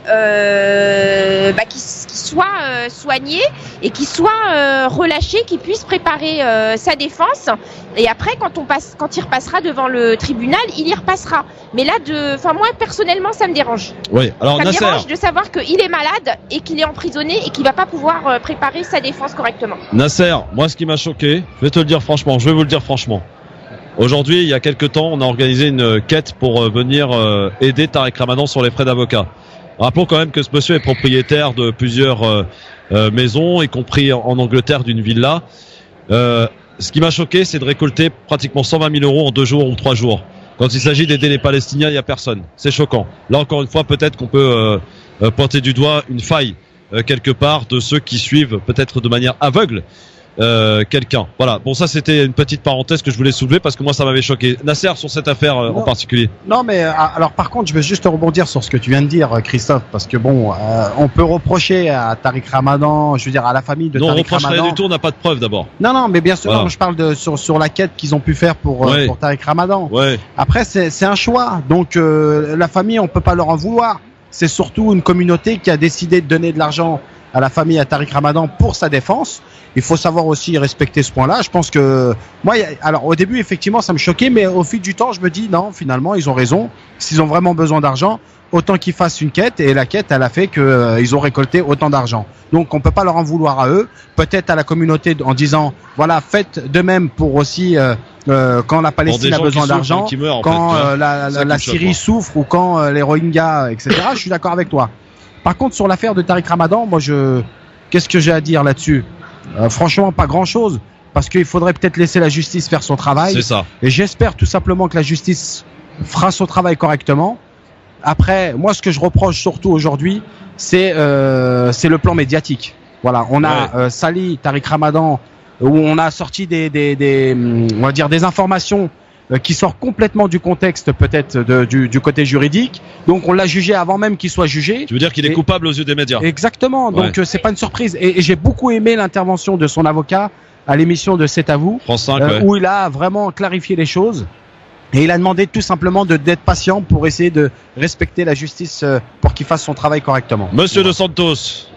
qu'il soit soigné et qu'il soit relâché, qu'il puisse préparer sa défense. Et après, quand il repassera devant le tribunal, il y repassera. Mais là, moi personnellement, ça me dérange. Oui. Alors ça Nasser, me dérange de savoir qu'il est malade et qu'il est emprisonné et qu'il va pas pouvoir préparer sa défense correctement. Nasser, moi, ce qui m'a choqué, je vais vous le dire franchement. Aujourd'hui, il y a quelques temps, on a organisé une quête pour venir aider Tariq Ramadan sur les frais d'avocat. Rappelons quand même que ce monsieur est propriétaire de plusieurs maisons, y compris en Angleterre d'une villa. Ce qui m'a choqué, c'est de récolter pratiquement 120 000 euros en 2 jours ou 3 jours. Quand il s'agit d'aider les Palestiniens, il n'y a personne. C'est choquant. Là, encore une fois, peut-être qu'on peut pointer du doigt une faille quelque part de ceux qui suivent peut-être de manière aveugle quelqu'un. Voilà. Bon, ça c'était une petite parenthèse que je voulais soulever parce que moi ça m'avait choqué. Nasser, sur cette affaire en particulier. Non, mais alors par contre, je veux juste rebondir sur ce que tu viens de dire, Christophe, parce que bon, on peut reprocher à Tariq Ramadan, je veux dire à la famille de Tariq Ramadan. Non, on reproche rien du tout, on n'a pas de preuves d'abord. Non, mais bien sûr, voilà. je parle sur la quête qu'ils ont pu faire pour Tariq Ramadan. Ouais. Après, c'est un choix, donc la famille, on peut pas leur en vouloir. c'est surtout une communauté qui a décidé de donner de l'argent à la famille à Tariq Ramadan pour sa défense. Il faut savoir aussi respecter ce point-là. Je pense que moi, alors au début effectivement ça me choquait, mais au fil du temps je me dis non, finalement ils ont raison. S'ils ont vraiment besoin d'argent, autant qu'ils fassent une quête, et la quête elle a fait que ils ont récolté autant d'argent. Donc on peut pas leur en vouloir à eux, peut-être à la communauté en disant voilà, faites de même pour aussi quand la Palestine a besoin d'argent, quand la Syrie souffre ou quand les Rohingyas, etc. Je suis d'accord avec toi. Par contre sur l'affaire de Tariq Ramadan, moi qu'est-ce que j'ai à dire là-dessus? Franchement pas grand-chose, parce qu'il faudrait peut-être laisser la justice faire son travail. C'est ça. Et j'espère tout simplement que la justice fera son travail correctement. Après, moi, ce que je reproche surtout aujourd'hui, c'est le plan médiatique. Voilà, on a sali Tariq Ramadan, où on a sorti on va dire des informations qui sortent complètement du contexte, peut-être du côté juridique. Donc, on l'a jugé avant même qu'il soit jugé. Tu veux dire qu'il est coupable aux yeux des médias? Exactement. Donc, c'est pas une surprise. Et j'ai beaucoup aimé l'intervention de son avocat à l'émission de C'est à vous, France 5, où il a vraiment clarifié les choses. Et il a demandé tout simplement d'être patient pour essayer de respecter la justice pour qu'il fasse son travail correctement. Monsieur Dos Santos.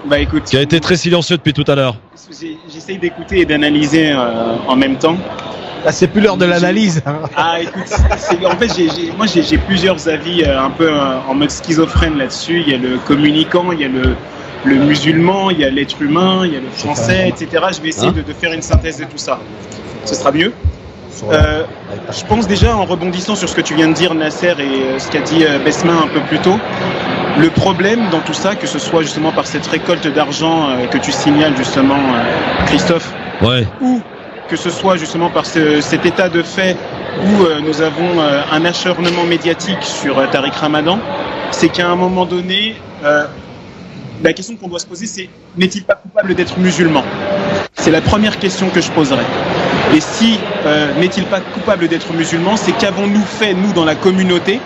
Bah écoute, qui a été très silencieux depuis tout à l'heure. J'essaye d'écouter et d'analyser en même temps. Là, c'est plus l'heure de l'analyse. Ah écoute, en fait moi j'ai plusieurs avis un peu en mode schizophrène là-dessus. Il y a le communicant, il y a le musulman, il y a l'être humain, il y a le français, etc. Je vais essayer de faire une synthèse de tout ça. Ce sera mieux. Je pense déjà, en rebondissant sur ce que tu viens de dire, Nasser, et ce qu'a dit Besma un peu plus tôt, le problème dans tout ça, que ce soit justement par cette récolte d'argent que tu signales justement, Christophe, ou que ce soit justement par cet état de fait où nous avons un acharnement médiatique sur Tariq Ramadan, c'est qu'à un moment donné, la question qu'on doit se poser, c'est: n'est-il pas coupable d'être musulman? C'est la première question que je poserai. Et si n'est-il pas coupable d'être musulman, c'est qu'avons-nous fait, nous, dans la communauté,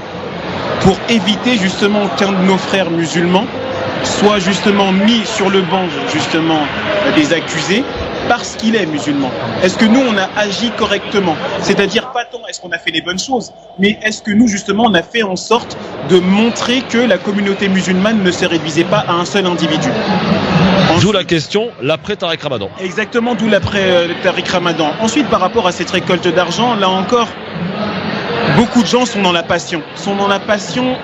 pour éviter justement qu'un de nos frères musulmans soit justement mis sur le banc justement des accusés parce qu'il est musulman? Est-ce que nous, on a agi correctement? C'est-à-dire, pas tant est-ce qu'on a fait les bonnes choses, mais est-ce que nous, justement, on a fait en sorte de montrer que la communauté musulmane ne se réduisait pas à un seul individu? D'où la question, l'après Tariq Ramadan. Exactement, d'où l'après Tariq Ramadan. Ensuite, par rapport à cette récolte d'argent, là encore, beaucoup de gens sont dans la passion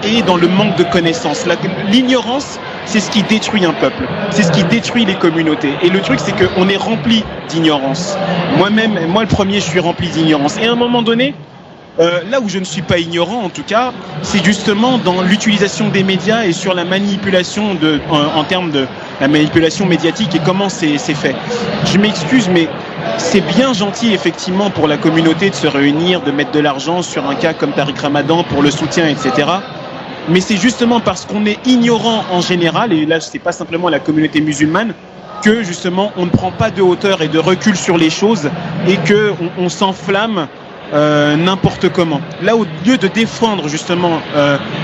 et dans le manque de connaissances. L'ignorance, c'est ce qui détruit un peuple, c'est ce qui détruit les communautés. Et le truc, c'est qu'on est rempli d'ignorance. Moi le premier, je suis rempli d'ignorance. Et à un moment donné, là où je ne suis pas ignorant, en tout cas, c'est justement dans l'utilisation des médias et sur la manipulation en termes de la manipulation médiatique et comment c'est fait. Je m'excuse, mais c'est bien gentil effectivement pour la communauté de se réunir, de mettre de l'argent sur un cas comme Tariq Ramadan pour le soutien, etc. Mais c'est justement parce qu'on est ignorant en général, et là c'est pas simplement la communauté musulmane, que justement on ne prend pas de hauteur et de recul sur les choses et que on s'enflamme n'importe comment. Là, au lieu de défendre justement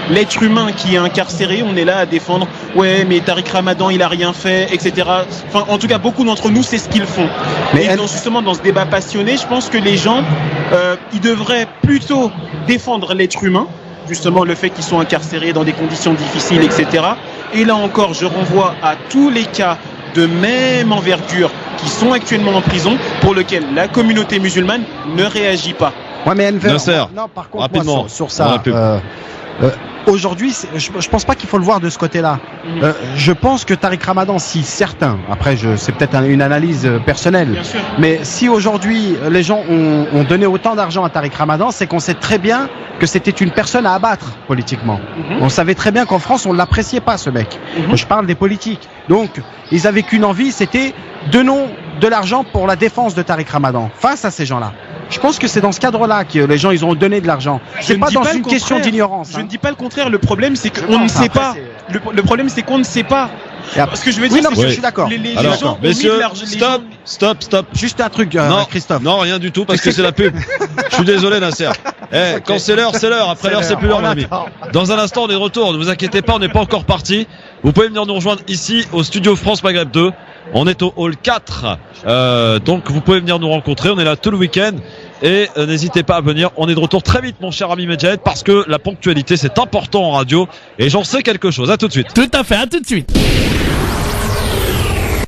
l'être humain qui est incarcéré, on est là à défendre ouais mais Tariq Ramadan il a rien fait, etc. Enfin, en tout cas, beaucoup d'entre nous c'est ce qu'ils font. Mais justement dans ce débat passionné, je pense que les gens ils devraient plutôt défendre l'être humain, justement le fait qu'ils sont incarcérés dans des conditions difficiles, etc. Et là encore, je renvoie à tous les cas de même envergure qui sont actuellement en prison, pour lequel la communauté musulmane ne réagit pas. Ouais, mais Enver, non, par contre, moi, sur ça, aujourd'hui, je pense pas qu'il faut le voir de ce côté-là. Je pense que Tariq Ramadan, si certains, après c'est peut-être une analyse personnelle, mais si aujourd'hui les gens ont donné autant d'argent à Tariq Ramadan, c'est qu'on sait très bien que c'était une personne à abattre politiquement. On savait très bien qu'en France on l'appréciait pas, ce mec. Je parle des politiques. Donc ils avaient qu'une envie, c'était donnons de l'argent pour la défense de Tariq Ramadan face à ces gens-là. Je pense que c'est dans ce cadre-là que les gens ils ont donné de l'argent. C'est pas dans une question d'ignorance. Je ne dis pas le contraire. Le problème c'est qu'on ne sait pas. Le problème c'est qu'on ne sait pas. Ce que je veux dire, c'est que je suis d'accord. Les gens messieurs, stop. Juste un truc, Christophe. Non, rien du tout, parce que c'est la pub. Je suis désolé, Nasser. Quand c'est l'heure, c'est l'heure. Après l'heure, c'est plus l'heure, mon ami. Dans un instant, on est de retour. Ne vous inquiétez pas, on n'est pas encore parti. Vous pouvez venir nous rejoindre ici, au studio France Maghreb 2. On est au hall 4. Donc, vous pouvez venir nous rencontrer. On est là tout le week-end. Et n'hésitez pas à venir. On est de retour très vite, mon cher ami Medjed, parce que la ponctualité, c'est important en radio. Et j'en sais quelque chose. À tout de suite. Tout à fait, à tout de suite.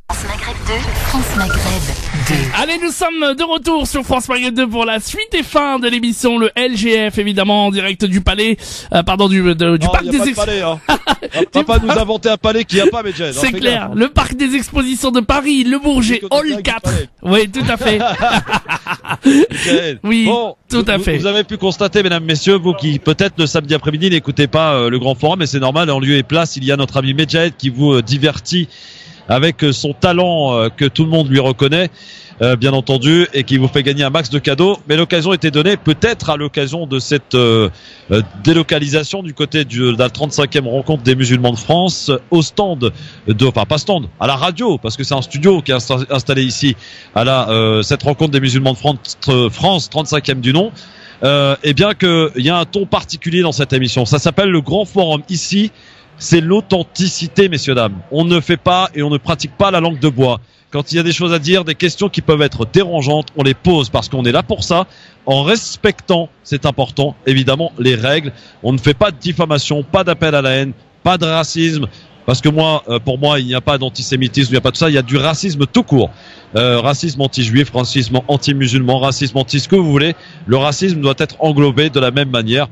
France Maghreb 2, France Maghreb 2. Allez, nous sommes de retour sur France Maghreb 2 pour la suite et fin de l'émission, le LGF, évidemment, en direct du palais, du parc des expositions. On va pas nous inventer un palais qu'il n'y a pas, Medjed. C'est clair. Le parc des expositions de Paris, le Bourget, Hall 4. Oui, tout à fait. Oui, bon, tout à fait. Vous avez pu constater, mesdames, messieurs, vous qui peut-être le samedi après-midi n'écoutez pas le Grand Forum, mais c'est normal, en lieu et place, il y a notre ami Medjed qui vous divertit avec son talent que tout le monde lui reconnaît, bien entendu, et qui vous fait gagner un max de cadeaux. Mais l'occasion était donnée, peut-être à l'occasion de cette délocalisation du côté de la 35e rencontre des musulmans de France, au stand pas stand, à la radio, parce que c'est un studio qui est installé ici à cette rencontre des musulmans de France 35e du nom. Et bien qu'il y a un ton particulier dans cette émission. Ça s'appelle le Grand Forum. Ici, c'est l'authenticité, messieurs, dames. On ne fait pas et on ne pratique pas la langue de bois. Quand il y a des choses à dire, des questions qui peuvent être dérangeantes, on les pose parce qu'on est là pour ça, en respectant, c'est important, évidemment, les règles. On ne fait pas de diffamation, pas d'appel à la haine, pas de racisme. Parce que pour moi, il n'y a pas d'antisémitisme, il n'y a pas de ça, il y a du racisme tout court. Racisme anti-juif, racisme anti-musulman, racisme anti ce que vous voulez. Le racisme doit être englobé de la même manière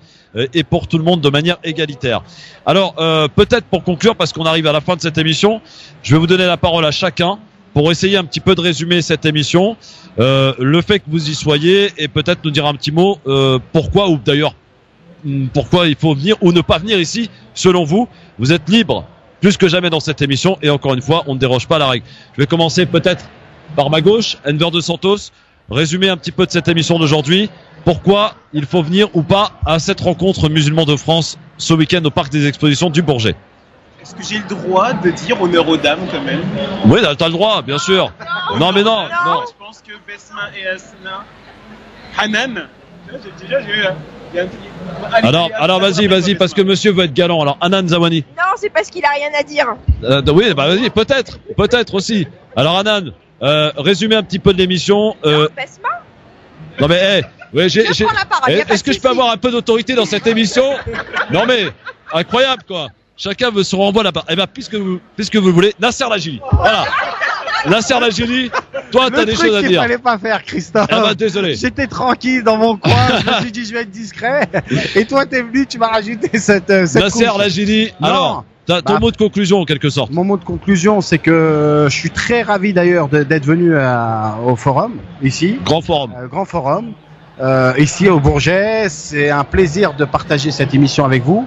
et pour tout le monde de manière égalitaire. Alors, peut-être pour conclure, parce qu'on arrive à la fin de cette émission, je vais vous donner la parole à chacun pour essayer un petit peu de résumer cette émission, le fait que vous y soyez et peut-être nous dire un petit mot pourquoi, ou d'ailleurs pourquoi il faut venir ou ne pas venir ici, selon vous. Vous êtes libre plus que jamais dans cette émission et encore une fois, on ne déroge pas à la règle. Je vais commencer peut-être par ma gauche, Enver de Santos, résumer un petit peu de cette émission d'aujourd'hui. Pourquoi il faut venir ou pas à cette rencontre musulmans de France ce week-end au parc des expositions du Bourget. Est-ce que j'ai le droit de dire honneur aux dames quand même? Oui, t'as le droit, bien sûr. Non, mais non. Je pense que Besma et Asna, Hanan, déjà j'ai eu Alors vas-y, parce que monsieur veut être galant. Alors, Hanan Zawani. Non, c'est parce qu'il a rien à dire. Oui, bah vas-y, peut-être aussi. Alors, Hanan, résumez un petit peu de l'émission. Besma. Non mais, est-ce que je peux avoir un peu d'autorité dans cette émission? Non mais, incroyable quoi. Chacun veut se renvoyer la part. Eh ben, puisque vous voulez, Nasser Lajili. Voilà. Nasser Lajili, toi, t'as des choses à dire. Il fallait pas faire, Christophe. Ah bah, désolé. J'étais tranquille dans mon coin, je me suis dit, je vais être discret. Et toi, t'es venu, tu m'as rajouté cette Nasser Lajili. Alors, ton mot de conclusion, en quelque sorte. Mon mot de conclusion, c'est que je suis très ravi d'ailleurs d'être venu au forum, ici. Grand Forum. Grand Forum. Ici, au Bourget. C'est un plaisir de partager cette émission avec vous.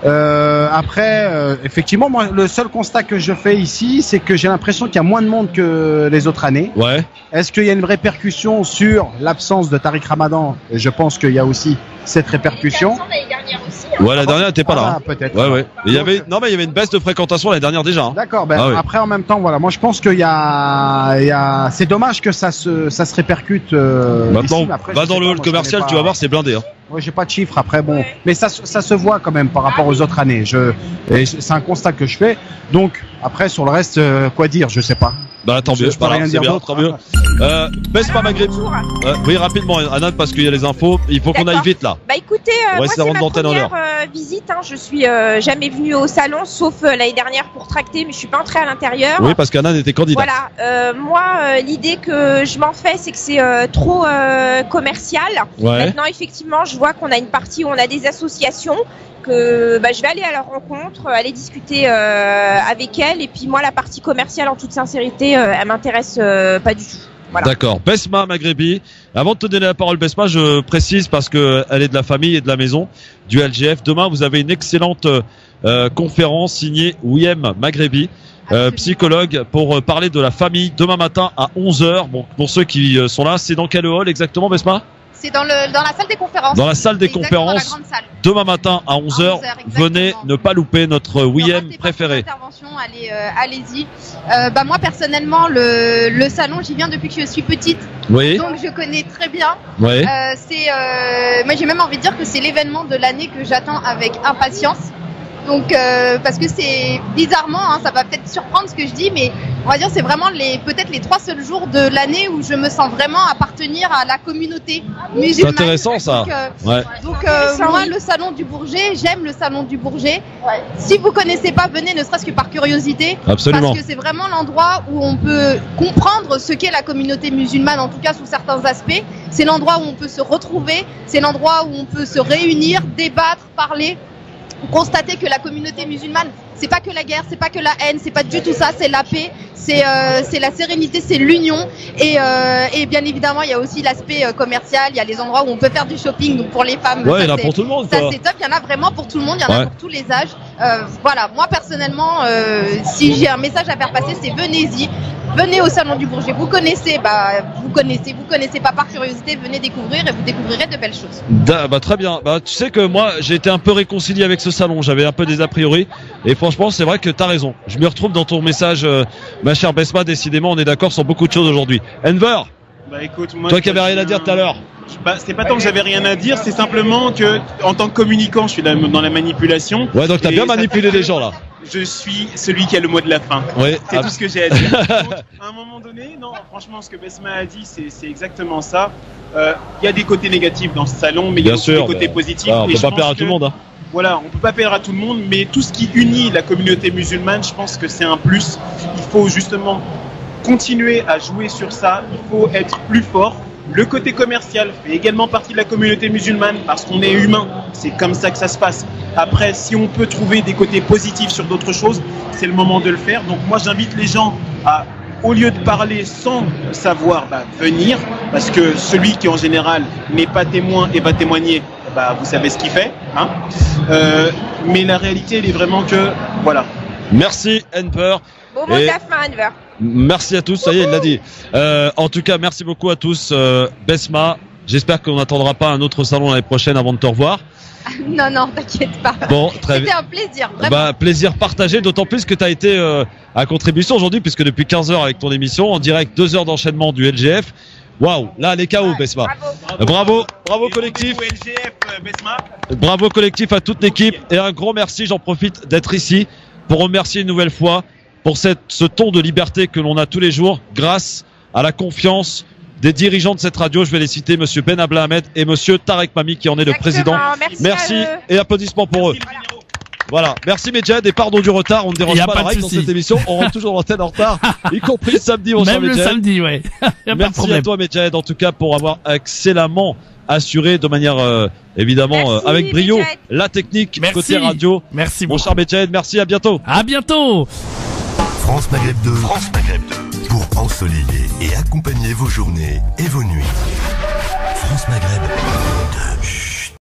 Après, effectivement, moi, le seul constat que je fais ici, c'est que j'ai l'impression qu'il y a moins de monde que les autres années. Ouais. Est-ce qu'il y a une répercussion sur l'absence de Tariq Ramadan? Je pense qu'il y a aussi cette répercussion. Ouais, la dernière, t'es pas là. Peut-être. Ouais. Il y avait une baisse de fréquentation l'année dernière déjà. Hein. D'accord. Après, en même temps, voilà, moi, je pense qu'il y a, c'est dommage que ça se répercute. Maintenant, ici, après, va dans le hall commercial, tu vas voir, c'est blindé. Hein. Ouais, j'ai pas de chiffres après, bon, mais ça se voit quand même par rapport aux autres années. C'est un constat que je fais. Donc après sur le reste, quoi dire, je sais pas. Bah tant mieux, je peux rien dire d'autre. Tant mieux. Besma Maghreb. Oui, rapidement, Anna, parce qu'il y a les infos. Il faut qu'on aille vite là. Bah écoutez, moi c'est ma première visite. Hein. Je suis jamais venue au salon, sauf l'année dernière pour tracter, mais je suis pas entrée à l'intérieur. Oui, parce qu'Anna était candidate. Voilà. Moi, l'idée que je m'en fais, c'est que c'est trop commercial. Ouais. Maintenant, effectivement, je vois qu'on a une partie où on a des associations. Que je vais aller à leur rencontre, aller discuter avec elles, et puis moi la partie commerciale en toute sincérité elle m'intéresse pas du tout. Voilà. D'accord. Besma Maghrebi. Avant de te donner la parole, Besma, je précise parce que elle est de la famille et de la maison du LGF. Demain vous avez une excellente conférence signée Ouiem Maghrebi, psychologue, pour parler de la famille demain matin à 11h. Bon, pour ceux qui sont là, c'est dans quel hall exactement, Besma? C'est dans la salle des conférences. Dans la salle des conférences. Dans la grande salle. Demain matin à 11h, venez ne pas louper notre Ouiem préféré. Allez-y. Moi personnellement, le salon, j'y viens depuis que je suis petite. Oui. Donc je connais très bien. Oui. Moi j'ai même envie de dire que c'est l'événement de l'année que j'attends avec impatience. Donc parce que c'est bizarrement, hein, ça va peut-être surprendre ce que je dis, mais on va dire c'est vraiment peut-être les 3 seuls jours de l'année où je me sens vraiment appartenir à la communauté musulmane. C'est intéressant ça. Donc moi le salon du Bourget, j'aime le salon du Bourget. Si vous connaissez pas, venez ne serait-ce que par curiosité. Absolument. Parce que c'est vraiment l'endroit où on peut comprendre ce qu'est la communauté musulmane, en tout cas sous certains aspects. C'est l'endroit où on peut se retrouver, c'est l'endroit où on peut se réunir, débattre, parler. Constater que la communauté musulmane, c'est pas que la guerre, c'est pas que la haine, c'est pas du tout ça, c'est la paix, c'est la sérénité, c'est l'union et bien évidemment il y a aussi l'aspect commercial, il y a les endroits où on peut faire du shopping, donc pour les femmes, ouais, il y en a pour tout le monde, ça c'est top, il y en a vraiment pour tout le monde, il y en a pour tous les âges. Voilà, moi personnellement, si j'ai un message à faire passer, c'est venez-y. Venez au salon du Bourget, vous connaissez pas par curiosité, venez découvrir et vous découvrirez de belles choses. Très bien. Tu sais que moi j'ai été un peu réconcilié avec ce salon, j'avais un peu des a priori et franchement c'est vrai que t'as raison. Je me retrouve dans ton message, ma chère Besma, décidément on est d'accord sur beaucoup de choses aujourd'hui. Enver, écoute, moi, toi qui avais rien à dire tout à l'heure. C'est pas tant que j'avais rien à dire, c'est simplement que en tant que communicant, je suis dans la manipulation. Ouais, donc t'as bien manipulé les gens là. Je suis celui qui a le mot de la fin. Oui, c'est tout ce que j'ai à dire. Donc, à un moment donné, non, franchement, ce que Besma a dit, c'est exactement ça. Il y a des côtés négatifs dans ce salon, mais il y a aussi des côtés positifs. On peut pas plaire à tout le monde. Hein. Voilà, on peut pas plaire à tout le monde, mais tout ce qui unit la communauté musulmane, je pense que c'est un plus. Il faut justement continuer à jouer sur ça. Il faut être plus fort. Le côté commercial fait également partie de la communauté musulmane parce qu'on est humain. C'est comme ça que ça se passe. Après, si on peut trouver des côtés positifs sur d'autres choses, c'est le moment de le faire. Donc moi, j'invite les gens à, au lieu de parler sans savoir, venir. Parce que celui qui, en général, n'est pas témoin et va témoigner, vous savez ce qu'il fait. Hein, mais la réalité, elle est vraiment que, voilà. Merci, Enver. Bon mot de la fin, Enver. Merci à tous, ça y est, il l'a dit. En tout cas, merci beaucoup à tous. Besma, j'espère qu'on n'attendra pas un autre salon l'année prochaine avant de te revoir. Non, t'inquiète pas. Bon, très bien. C'était un plaisir, vraiment. Plaisir partagé, d'autant plus que tu as été à contribution aujourd'hui, puisque depuis 15 heures avec ton émission, en direct, 2 heures d'enchaînement du LGF. Waouh, là, les KO, Besma. Bravo collectif. Bravo collectif à toute l'équipe. Et un gros merci, j'en profite d'être ici pour remercier une nouvelle fois pour ce ton de liberté que l'on a tous les jours grâce à la confiance des dirigeants de cette radio. Je vais les citer, monsieur Ben Ablahamed et monsieur Tarek Mami qui en est le président. Merci et applaudissements pour eux. Voilà, merci Medjed et pardon du retard, on ne dérange pas la règle dans cette émission, on rentre toujours l'antenne en retard, y compris le samedi. Même le samedi, ouais. Merci à toi Medjed en tout cas pour avoir excellemment assuré de manière évidemment avec brio la technique côté radio. Merci mon cher Medjed, merci, à bientôt. À bientôt. France Maghreb 2. France Maghreb 2. Pour ensoleiller et accompagner vos journées et vos nuits. France Maghreb 2.